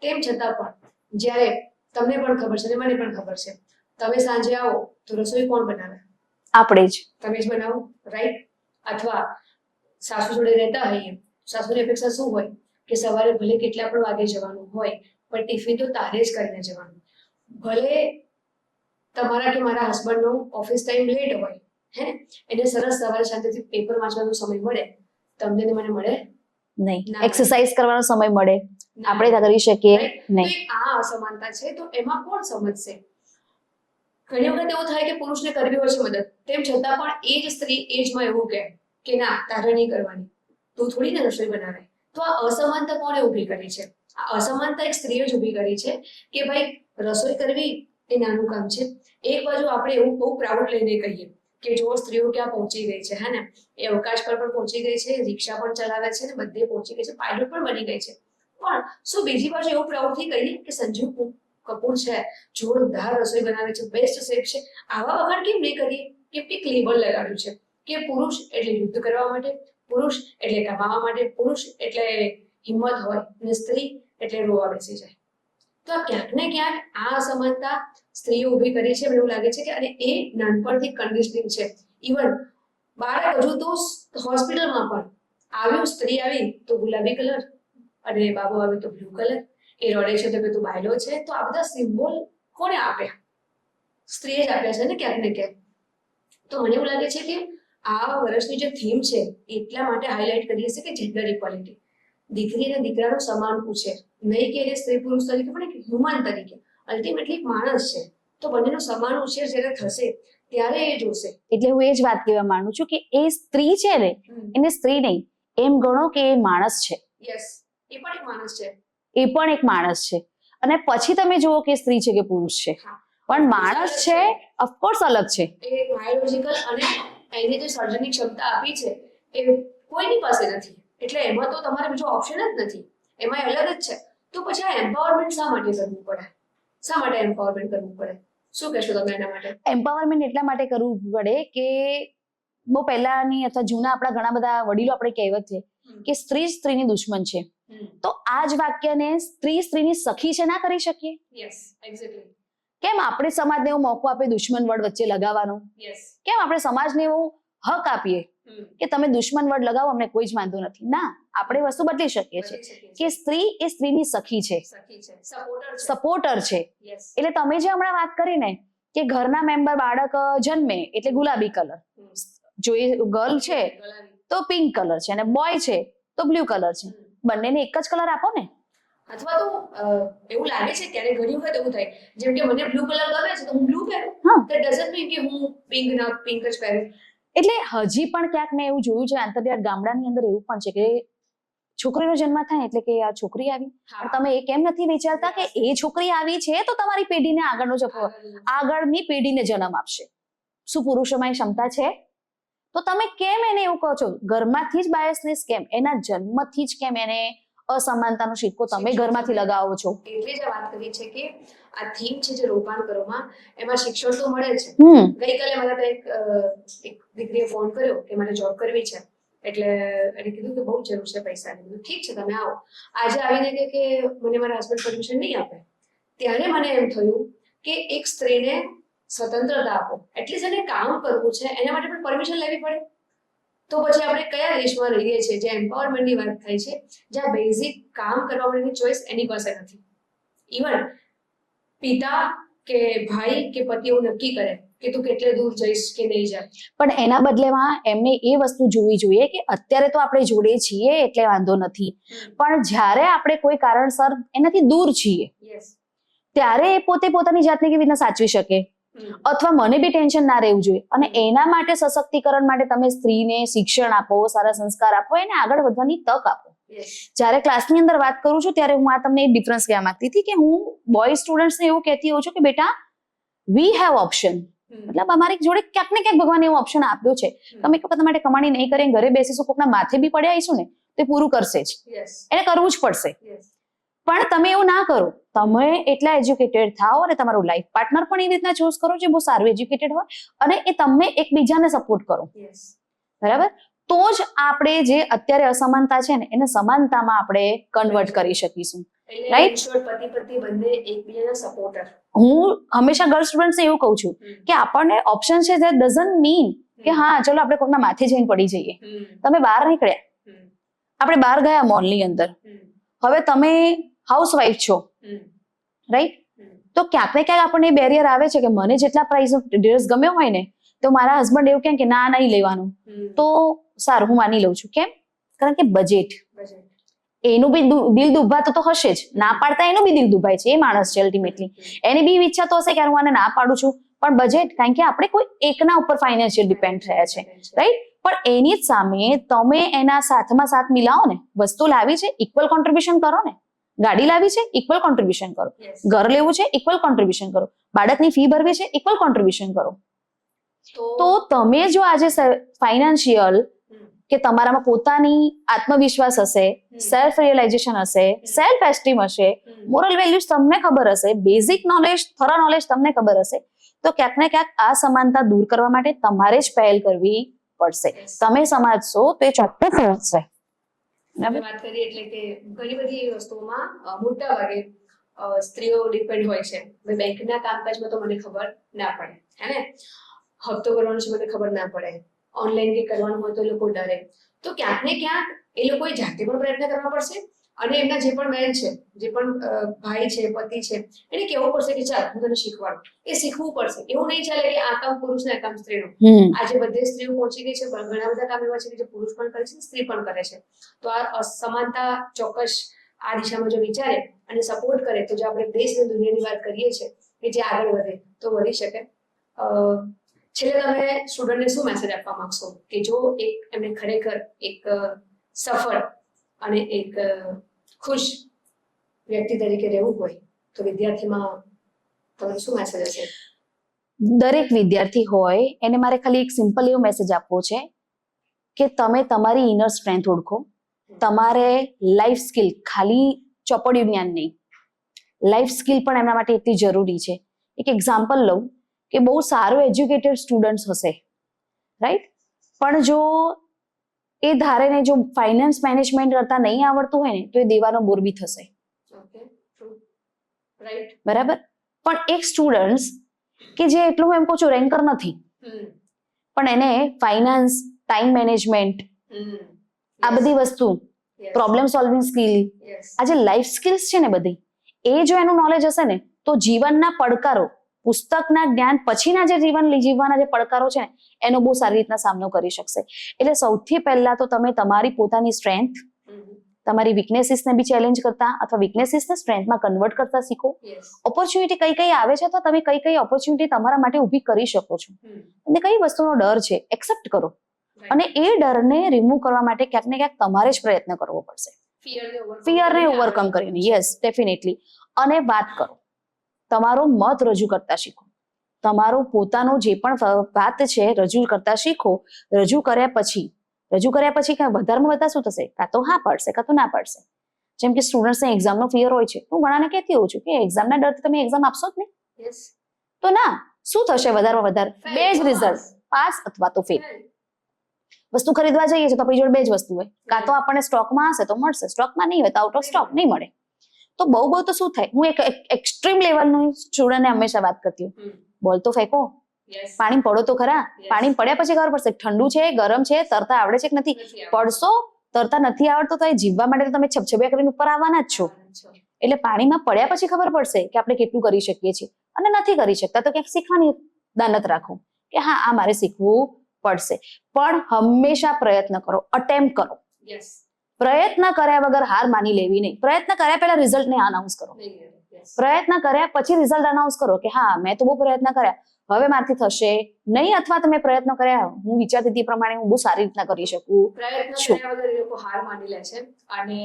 તેમ છતાં પણ જ્યારે તમને પણ ખબર છે અને મને પણ ખબર છે, તમે સાંજે આવો તો રસોઈ કોણ બનાવે? આપણે જ. તમે જ બનાવો, રાઈટ? અથવા સાસુ જોડે રહેતા હોઈએ, સાસુની અપેક્ષા શું હોય કે સવારે ભલે કેટલા પણ વાગે જવાનું હોય પણ ટિફિન તો તારે જ કરીને જવાનું. ભલે તમારા કે મારા હસબન્ડનો ઓફિસ ટાઈમ લેટ હોય, હે, એને સરસ સવારે શાંતિથી પેપર વાંચવાનો સમય મળે, તમને ને મને મળે નહીં. એક્સરસાઇઝ કરવાનો સમય મળે, આપણે ત્યાં કરી શકીએ તો નહીં. એ આ અસમાનતા છે, તો એમાં કોણ સમજશે? ઘણી વખત એવું થાય કે પુરુષને કરવી હોય છે મદદ, તેમ છતાં પણ એ જ સ્ત્રી એજમાં એવું કે ના તારે નહીં કરવાની, તું થોડી ને રસોઈ બનાવે. તો આ અસમાનતા કોણે ઊભી કરી છે? આ અસમાનતા એક સ્ત્રીએ જ ઊભી કરી છે કે ભાઈ રસોઈ કરવી એ નાનું કામ છે. એક બાજુ આપણે એવું બહુ પ્રાઉડ લઈને કહીએ કે જો સ્ત્રીઓ ક્યાં પહોંચી ગઈ છે, હે ને, એ અવકાશ પર પણ પહોંચી ગઈ છે, રિક્ષા પણ ચલાવે છે ને બધે પહોંચી ગઈ છે, પાયલોટ પણ બની ગઈ છે. પણ શું બીજી બાજુ એવું પ્રાઉડથી કહીએ કે સંજીવ કપૂર છે, જોરદાર રસોઈ બનાવે છે, બેસ્ટ શેફ છે? આવા વખાણ કેમ નહીં કરીએ? કે એક લેબલ લગાડ્યું છે કે પુરુષ એટલે યુદ્ધ કરવા માટે, પુરુષ એટલે કમાવા માટે, પુરુષ એટલે હિંમત હોય, અને સ્ત્રી એટલે રોવા બેસી જાય. તો આ ક્યાંક ને ક્યાંક આ અસમાનતા સ્ત્રીઓ ઊભી કરી છે. મને એવું લાગે છે કે અને એ નાનપણથી કન્ડિશનિંગ છે. ઇવન બાળક હજુ તો હોસ્પિટલમાં પણ આવ્યું, સ્ત્રી આવી તો ગુલાબી કલર અને બાબુ આવ્યું તો બ્લુ કલર, એ રડે છે તો કે તું બાયલો છે. તો આ બધા સિમ્બોલ કોને આપ્યા? સ્ત્રીએ જ આપ્યા છે ને ક્યાંક ને ક્યાંક. તો મને એવું લાગે છે કે આ વર્ષની જે થીમ છે એટલા માટે હાઇલાઇટ કરીએ છીએ કે જેન્ડર ઇક્વાલિટી, દીકરી અને દીકરાનો સમાન ઉછેર, નહીં કે એને સ્ત્રી પુરુષ તરીકે પણ એક હ્યુમન તરીકે, અલ્ટિમેટલી એક માણસ છે. તો બંનેનો સમાન ઉછેર જ્યારે થશે ત્યારે એ જોશે. એટલે હું એ જ વાત કહેવા માંગુ છું કે એ સ્ત્રી છે ને, એને સ્ત્રી નહીં એમ ગણો કે એ માણસ છે. યસ, એ પણ એક માણસ છે. એ પણ એક માણસ છે. અને પછી તમે જુઓ કે સ્ત્રી છે કે પુરુષ છે, પણ માણસ છે ઓફકોર્સ અલગ છે. એ બાયોલોજિકલ અને એની જે સર્જનની ક્ષમતા આપી છે એ કોઈની પાસે નથી. એટલે એમાં તો તમારે બીજો ઓપ્શન જ નથી, એમાં અલગ જ છે. તો પછી આ એમ્પાવરમેન્ટ શા માટે કરવું પડે? શા માટે એમ્પાવરમેન્ટ કરવું પડે? શું કહેશો તમે એના માટે? એમ્પાવરમેન્ટ એટલા માટે કરવું પડે કે બહુ પહેલાની અથવા જૂના આપણા ઘણા બધા વડીલો આપણે કહેવત છે કે સ્ત્રી સ્ત્રીની દુશ્મન છે. તો આ જ વાક્યને સ્ત્રી સ્ત્રીની સખી છે ના કરી શકીએ? Yes, exactly. કેમ આપણે સમાજને એવો મોકો આપીએ દુશ્મન વર્ડ વચ્ચે લગાવવાનો? યસ. કેમ આપણે સમાજને એવો હક આપીએ કે તમે દુશ્મન વર્ડ લગાવો, અમને કોઈ જ વાંધો નથી? ના, આપણે વસ્તુ બદલી શકીએ છીએ કે સ્ત્રી એ સ્ત્રીની સખી છે, સપોર્ટર છે. એટલે તમે જે હમણાં વાત કરી ને કે ઘરના મેમ્બર બાળક જન્મે એટલે ગુલાબી કલર, જો એ ગર્લ છે તો પિંક કલર છે અને બોય છે તો બ્લુ કલર છે, બંનેને એક જ કલર આપો ને. અથવા તો એવું લાગે છે ત્યારે ઘણી વખત એવું થાય, જેમ કે મને બ્લુ કલર ગમે છે તો હું બ્લુ પહેરું, that doesn't mean કે હું પિંક જ પહેરું. એટલે હજી પણ ક્યાંક મેં એવું જોયું છે આંતરિયાળ ગામડાની અંદર એવું પણ છે કે છોકરીનો જન્મ થાય એટલે કે આ છોકરી આવી, પણ તમે એ કેમ નથી વિચારતા કે એ છોકરી આવી છે તો તમારી પેઢીને આગળની પેઢીને જન્મ આપશે. શું પુરુષોમાં ક્ષમતા છે? તો તમે કેમ એને એવું કહો છો? ઘરમાંથી જ બાયસનેસ કેમ? એના જન્મથી જ કેમ એને અસમાનતાનો સિક્કો તમે ઘરમાંથી લગાવો છો? એટલે જ વાત કરી છે કે આ થીમ છે જે રોકાણ કરોમાં, એમાં શિક્ષણ તો મળે છે. ગઈકાલે મારા એક દીકરીએ ફોન કર્યો કે મારે જોબ કરવી છે, એટલે એને કીધું કે બહુ જરૂર છે પૈસાની. ઠીક છે તમે આવો. આજે આવીને કે મને મારા હસબન્ડ પરમિશન નહીં આપે, ત્યારે મને એમ થયું કે એક સ્ત્રીને સ્વતંત્રતા આપો, એટલીસ્ટ એને કામ કરવું છે એના માટે પણ પરમિશન લેવી પડે. તો પછી આપણે કયા દેશમાં રહીએ છીએ જ્યાં એમ્પાવરમેન્ટની વાત થાય છે, જ્યાં બેઝિક કામ કરવા માટેની ચોઈસ એની પાસે નથી? ઇવન પિતા કે ભાઈ કે પતિ એવું નક્કી કરે કે તું કેટલે દૂર જઈશ કે નહીં જાય, પણ એના બદલેમાં એમને એ વસ્તુ જોવી જોઈએ કે અત્યારે તો આપણે જોડે છીએ એટલે વાંધો નથી, પણ જ્યારે આપણે કોઈ કારણસર એનાથી દૂર છીએ ત્યારે એ પોતે પોતાની જાતને કેવી રીતના સાચવી શકે, અથવા મને બી ટેન્શન ના રહેવું જોઈએ. અને એના માટે સશક્તિકરણ માટે તમે સ્ત્રીને શિક્ષણ આપો, સારા સંસ્કાર આપો, એને આગળ વધવાની તક આપો. જ્યારે ક્લાસની અંદર વાત કરું છું ત્યારે હું આ તમને એક ડિફરન્સ કહેવા માંગતી હતી કે હું બોય સ્ટુડન્ટ્સને એવું કહેતી હોઉં છું કે બેટા વી હેવ ઓપ્શન, મતલબ અમારી જોડે ક્યાંક ને ક્યાંક ભગવાને એવો ઓપ્શન આપ્યો છે. તમે પોતા માટે કમાણી નહીં કરીને ઘરે બેસીશું, કોકના માથે બી પડ્યા આવીશું ને તે પૂરું કરશે જ, એને કરવું જ પડશે. પણ તમે એવું ના કરો, તમે એટલા એજ્યુકેટેડ થાઓ અને તમારું લાઈફ પાર્ટનર પણ એવી રીતના ચૂઝ કરો જે બહુ સારું એજ્યુકેટેડ હોય અને એ તમને એકબીજાને સપોર્ટ કરો, બરાબર? તો જ આપણે જે અત્યારે અસમાનતા છે ને એને સમાનતામાં આપણે કન્વર્ટ કરી શકીશું. રાઈટ? પતિ પત્ની બંને એકબીજાના સપોર્ટર. હું હંમેશા ગર્લ સ્ટુડન્ટ્સને એવું કહું છું કે આપણને ઓપ્શન છે, ધેટ ડઝન્ટ મીન કે હા ચલો આપણે કોકના માથે જઈને પડી જઈએ. તમે બહાર નીકળ્યા, આપણે બહાર ગયા મોલની અંદર, હવે તમે હાઉસવાઈફ છો, રાઈટ? તો ક્યાંક ને ક્યાંક આપણને બેરિયર આવે છે કે મને જેટલા પ્રાઇસ ડ્રેસ ગમ્યો હોય ને તો મારા હસબન્ડ એવું કહે કે ના નહીં લેવાનું, તો સારું હું માની લઉં છું. કેમ? કારણ કે બજેટ એનું બી દિલ દુભાતું તો હશે જ, ના પાડતા એનું બી દિલ દુભાય છે, એ માણસ છે અલ્ટિમેટલી. એની બી ઈચ્છા તો હશે કે હું આને ના પાડું છું, પણ બજેટ, કારણ કે આપણે કોઈ એકના ઉપર ફાઇનાન્શિયલ ડિપેન્ડ થયા છે, રાઈટ? પણ એની જ સામે તમે એના સાથમાં સાથ મિલાવો ને, વસ્તુ લાવી છે ઇક્વલ કોન્ટ્રીબ્યુશન કરો ને, ગાડી લાવી છે ઇક્વલ કોન્ટ્રીબ્યુશન કરો, ઘર લેવું છે ઇક્વલ કોન્ટ્રીબ્યુશન કરો, બાળકની ફી ભરવી છે ઇક્વલ કોન્ટ્રીબ્યુશન કરો. તો તમે જો આજે ફાઇનાન્શિયલ કે તમારામાં પોતાની આત્મવિશ્વાસ હશે, સેલ્ફ રિયલાઇઝેશન હશે, સેલ્ફ એસ્ટીમ હશે, મોરલ વેલ્યુઝ તમને ખબર હશે, બેઝિક નોલેજ, થરો નોલેજ તમને ખબર હશે, તો ક્યાંક ને ક્યાંક આ સમાનતા દૂર કરવા માટે તમારે જ પહેલ કરવી પડશે. તમે સમજશો તો એ ચોક્કસ સમજશે. વાત કરીએ એટલે કે ઘણી બધી વસ્તુઓમાં મોટા ભાગે સ્ત્રીઓ ડિપેન્ડ હોય છે. બેંકના કામકાજમાં તો મને ખબર ના પડે, હે ને, હપ્તો કરવાનો છે મને ખબર ના પડે, ઓનલાઈન કે કરવાનું હોય તો એ લોકો ડરે. તો ક્યાંક ને ક્યાંક એ લોકોએ જાતે પણ પ્રયત્ન કરવા પડશે, અને એમના જે પણ બહેન છે, જે પણ ભાઈ છે, પતિ છે, એને કહેવું પડશે કે ચાલ હું તને શીખવાડું. એ શીખવું પડશે. એવું નહીં ચાલે કે આ કામ પુરુષ ને આ કામ સ્ત્રીનું. આજે બધી સ્ત્રીઓ પહોંચી ગઈ છે, ઘણા બધા કામ એવા છે કે જે પુરુષ પણ કરે છે, સ્ત્રી પણ કરે છે. તો આ અસમાનતા ચોક્કસ આ દિશામાં જો વિચારે અને સપોર્ટ કરે તો જો આપણે દેશ અને દુનિયાની વાત કરીએ છીએ કે જે આગળ વધે તો વધી શકે. છેલ્લે તમે સ્ટુડન્ટને શું મેસેજ આપવા માંગશો કે જો એક એમને ખરેખર એક સફળ અને એક ખુશ વ્યક્તિ તરીકે રહેવું હોય તો વિદ્યાર્થીમાં તમારો શું મેસેજ હશે? દરેક વિદ્યાર્થી હોય એને મારે ખાલી એક સિમ્પલ એવો મેસેજ આપવો છે કે તમે તમારી ઇનર સ્ટ્રેન્થ ઓળખો. તમારે લાઈફ સ્કિલ, ખાલી ચોપડિયું જ્ઞાન નહીં, લાઈફ સ્કિલ પણ એમના માટે એટલી જરૂરી છે. એક એક્ઝામ્પલ લઉં કે બહુ સારો એજ્યુકેટેડ સ્ટુડન્ટ્સ હશે, રાઈટ, પણ જો એ ધારે જો ફાઇનાન્સ મેનેજમેન્ટ કરતા નહીં આવડતું હોય ને તો એ દેવાનો બોરબી થશે, બરાબર? પણ એક સ્ટુડન્ટ કે જે એટલું એમ કહું છું રેન્કર નથી, પણ એને ફાઇનાન્સ, ટાઈમ મેનેજમેન્ટ, આ બધી વસ્તુ, પ્રોબ્લેમ સોલ્વિંગ સ્કિલ, આ જે લાઈફ સ્કિલ્સ છે ને બધી, એ જો એનું નોલેજ હશે ને તો જીવનના પડકારો, પુસ્તકના જ્ઞાન પછીના જે જીવન જીવવાના જે પડકારો છે ને એનો બહુ સારી રીતના સામનો કરી શકશે. એટલે સૌથી પહેલા તો તમે તમારી પોતાની સ્ટ્રેન્થ, તમારી વીકનેસીસને બી ચેલેન્જ કરતા અથવા વીકનેસીસને સ્ટ્રેન્થમાં કન્વર્ટ કરતા શીખો. ઓપોર્ચ્યુનિટી કઈ કઈ આવે છે તો તમે કઈ કઈ ઓપોર્ચ્યુનિટી તમારા માટે ઊભી કરી શકો છો, અને કઈ વસ્તુનો ડર છે એક્સેપ્ટ કરો, અને એ ડરને રિમૂવ કરવા માટે ક્યાંક ને ક્યાંક તમારે જ પ્રયત્ન કરવો પડશે, ફિયરને ઓવરકમ કરીને. Yes, definitely. અને વાત કરો, તમારો મત રજૂ કરતા શીખો, તમારો પોતાનો જે પણ વાત છે રજૂ કરતા શીખો. રજૂ કર્યા પછી વધારેમાં વધારે શું થશે? કાં તો હા પાડશે, કાં તો ના પાડશે. જેમ કે સ્ટુડન્ટ્સને એક્ઝામનો ફિયર હોય છે, હું ઘણાને કહેતી હોઉં છું કે એક્ઝામના ડરથી તમે એક્ઝામ આપશો જ નહીં, તો ના, શું થશે વધારેમાં વધારે? બે જ રિઝલ્ટ, પાસ અથવા તો ફેલ. વસ્તુ ખરીદવા જઈએ છીએ તો આપણી જોડે બે જ વસ્તુ હોય, કાં તો આપણને સ્ટોકમાં હશે તો મળશે, સ્ટોકમાં નહીં હોય તો આઉટ ઓફ સ્ટોક નહીં મળે. તો બહુ તો શું થાય? હું એક એક્સ્ટ્રીમ લેવલનું સ્ટુડન્ટને હંમેશા વાત કરતી હોઉં, બોલ તો ફેંકો, પાણી પડો તો ખરા, પાણી પડ્યા પછી ખબર પડશે ઠંડુ છે, ગરમ છે, તરતા આવડે છે કે નથી. પડશો, તરતા નથી આવડતો તો એ જીવવા માટે તો તમે છબછબિયા કરીને ઉપર આવવાના જ છો. એટલે પાણીમાં પડ્યા પછી ખબર પડશે કે આપણે કેટલું કરી શકીએ છીએ, અને નથી કરી શકતા તો ક્યાંક શીખવાની દાનત રાખો કે હા આ મારે શીખવું પડશે. પણ હંમેશા પ્રયત્ન કરો, અટેમ્પ્ટ કરો. પ્રયત્ન કર્યા વગર હાર માની લેવી નહીં. પ્રયત્ન કર્યા પહેલા રિઝલ્ટને અનાઉન્સ કરો, પ્રયત્ન કર્યા પછી રિઝલ્ટ અનાઉન્સ કરો કે હા મેં તો બહુ પ્રયત્ન કર્યા, હવે મારથી થશે નહીં, અથવા તમે પ્રયત્ન કર્યા, હું વિચારતી હતી પ્રમાણે હું બહુ સારી રીતના કરી શકું. પ્રયત્ન કર્યા વગર એ લોકો હાર માની લે છે, અને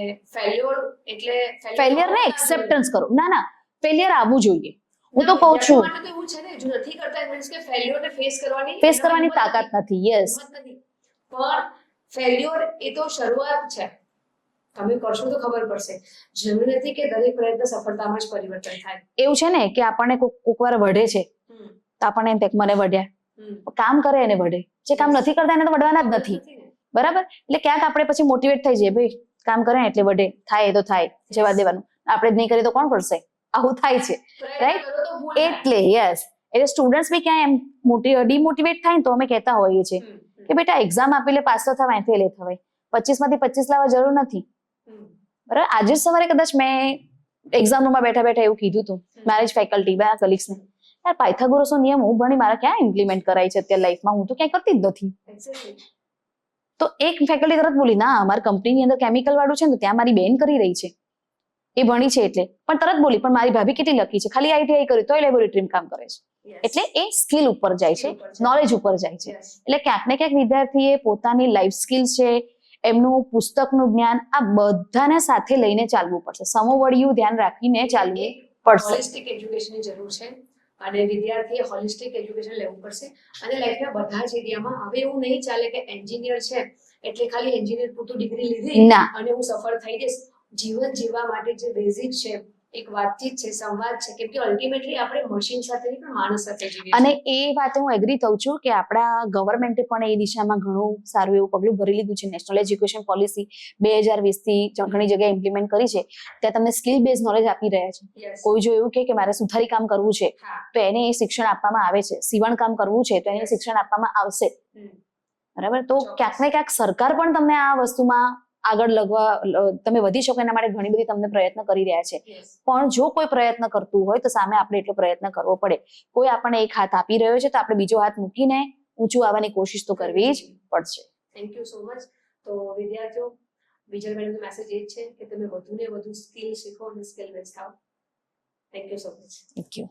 ફેલિયરને એક્સેપ્ટન્સ કરો. ના, ફેલિયર આવવું જોઈએ. હું તો કહું છું એવું છે ને, જો નથી કરતા મીન્સ કે ફેલ્યોરને ફેસ કરવાની તાકાત નથી. યસ, પણ ફેલ્યોર એ તો શરૂઆત છે, તમે કરશો તો ખબર પડશે. જરૂરી નથી કે દરેક પ્રયત્ન સફળતામાં જ પરિવર્તન થાય. એવું છે ને કે આપણને કોક વાર વઢે છે તો આપણને એમ થાય મને વઢ્યા, કામ કરે એને વઢે, જે કામ નથી કરતા એને તો વઢવાના જ નથી, બરાબર? એટલે ક્યાંક આપણે પછી મોટિવેટ થઈ જઈએ, ભાઈ કામ કરે એટલે વઢે, થાય એ તો થાય, જવા દેવાનું, આપણે જ નહીં કરીએ તો કોણ કરશે? આવું થાય છે, રાઈટ? એટલે યસ, એટલે સ્ટુડન્ટ્સ બી ક્યાં એમ ડિમોટિવેટ થાય ને તો અમે કહેતા હોઈએ છીએ કે બેટા એક્ઝામ આપી લે, પાસ તો થવાય, ફેલ એ થવાય, 25 માંથી 25 લાવવા જરૂર નથી, બરાબર? આજે સવારે કદાચ મેં એક્ઝામ રૂમમાં બેઠા એવું કીધું હતું મેરેજ ફેકલ્ટી બે કલીગ્સને, યાર પાયથાગોરસનો નિયમ હું ભણી મારા ક્યાં ઇમ્પ્લિમેન્ટ કરાય છે અત્યારે લાઈફમાં? હું તો ક્યાંય કરતી જ નથી. તો એક ફેકલ્ટી તરત બોલી, ના અમારી કંપનીની અંદર કેમિકલ વાળું છે ને તો ત્યાં મારી બેન કરી રહી છે, એ ભણી છે એટલે. પણ તરત બોલી, પણ મારી ભાભી કેટલી લકી છે, ખાલી ITI કર્યું તોય લેબોરેટરીમાં કામ કરે છે. Yes. એટલે એ સ્કિલ ઉપર જાય છે, Skill ઉપર છે. નોલેજ ઉપર જાય છે. Yes. એટલે ક્યાંક ને ક્યાંક વિદ્યાર્થીએ પોતાની લાઈફ સ્કિલ છે, એમનું પુસ્તકનું જ્ઞાન, આ બધાને સાથે લઈને ચાલવું પડશે, સમોવડિયું ધ્યાન રાખીને ચાલવું પડશે. હોલિસ્ટિક એજ્યુકેશનની જરૂર છે અને વિદ્યાર્થીએ હોલિસ્ટિક એજ્યુકેશન લેવું પડશે અને લાઈફના બધા જ એરિયામાં. હવે એવું નહીં ચાલે કે એન્જિનિયર છે એટલે ખાલી એન્જિનિયર પૂરતું ડિગ્રી લીધી ના. અને હું સફળ થઈ જઈશ. જીવન જીવવા માટે જે બેઝિક છે, એક વાતચીત છે, સંવાદ છે, કેમ કે અલ્ટિમેટલી આપણે મશીન સાથે નહીં પણ માણસ સાથે જીવીએ અને છીએ. એ વાતે હું એગ્રી થઉં છું કે આપણા ગવર્મેન્ટે પણ એ દિશામાં ઘણું સારું એવું પગલું ભરી લીધું છે. નેશનલ એજ્યુકેશન પોલિસી 2020 થી ઘણી જગ્યાએ ઇમ્પ્લિમેન્ટ કરી છે. ત્યાં તમને સ્કિલ બેઝ નોલેજ આપી રહ્યા છે. Yes. કોઈ જો એવું કહે કે મારે સુથારી કામ કરવું છે હા. તો એને એ શિક્ષણ આપવામાં આવે છે, સીવણ કામ કરવું છે તો એને Yes. શિક્ષણ આપવામાં આવશે. હમ. બરાબર. તો ચોક્કસ. ક્યાંક ને ક્યાંક સરકાર પણ તમને આ વસ્તુમાં આગળ તમે વધી શકો એના માટે ઘણી બધી તમને પ્રયત્ન કરી રહ્યા છે. Yes. પણ જો કોઈ પ્રયત્ન કરતું હોય તો સામે આપણે એટલો પ્રયત્ન કરવો પડે. કોઈ આપણને એક હાથ આપી રહ્યો છે તો આપણે બીજો હાથ મૂકીને ઊંચું આવવાની કોશિશ તો કરવી જ પડશે. Thank you so much. તો વિદ્યાર્થીઓ, વિજય મેડમનો મેસેજ એ જ છે કે તમે વધુ ને વધુ સ્કિલ શીખો અને સ્કિલ બેઝ થાઓ. Thank you so much. Thank you.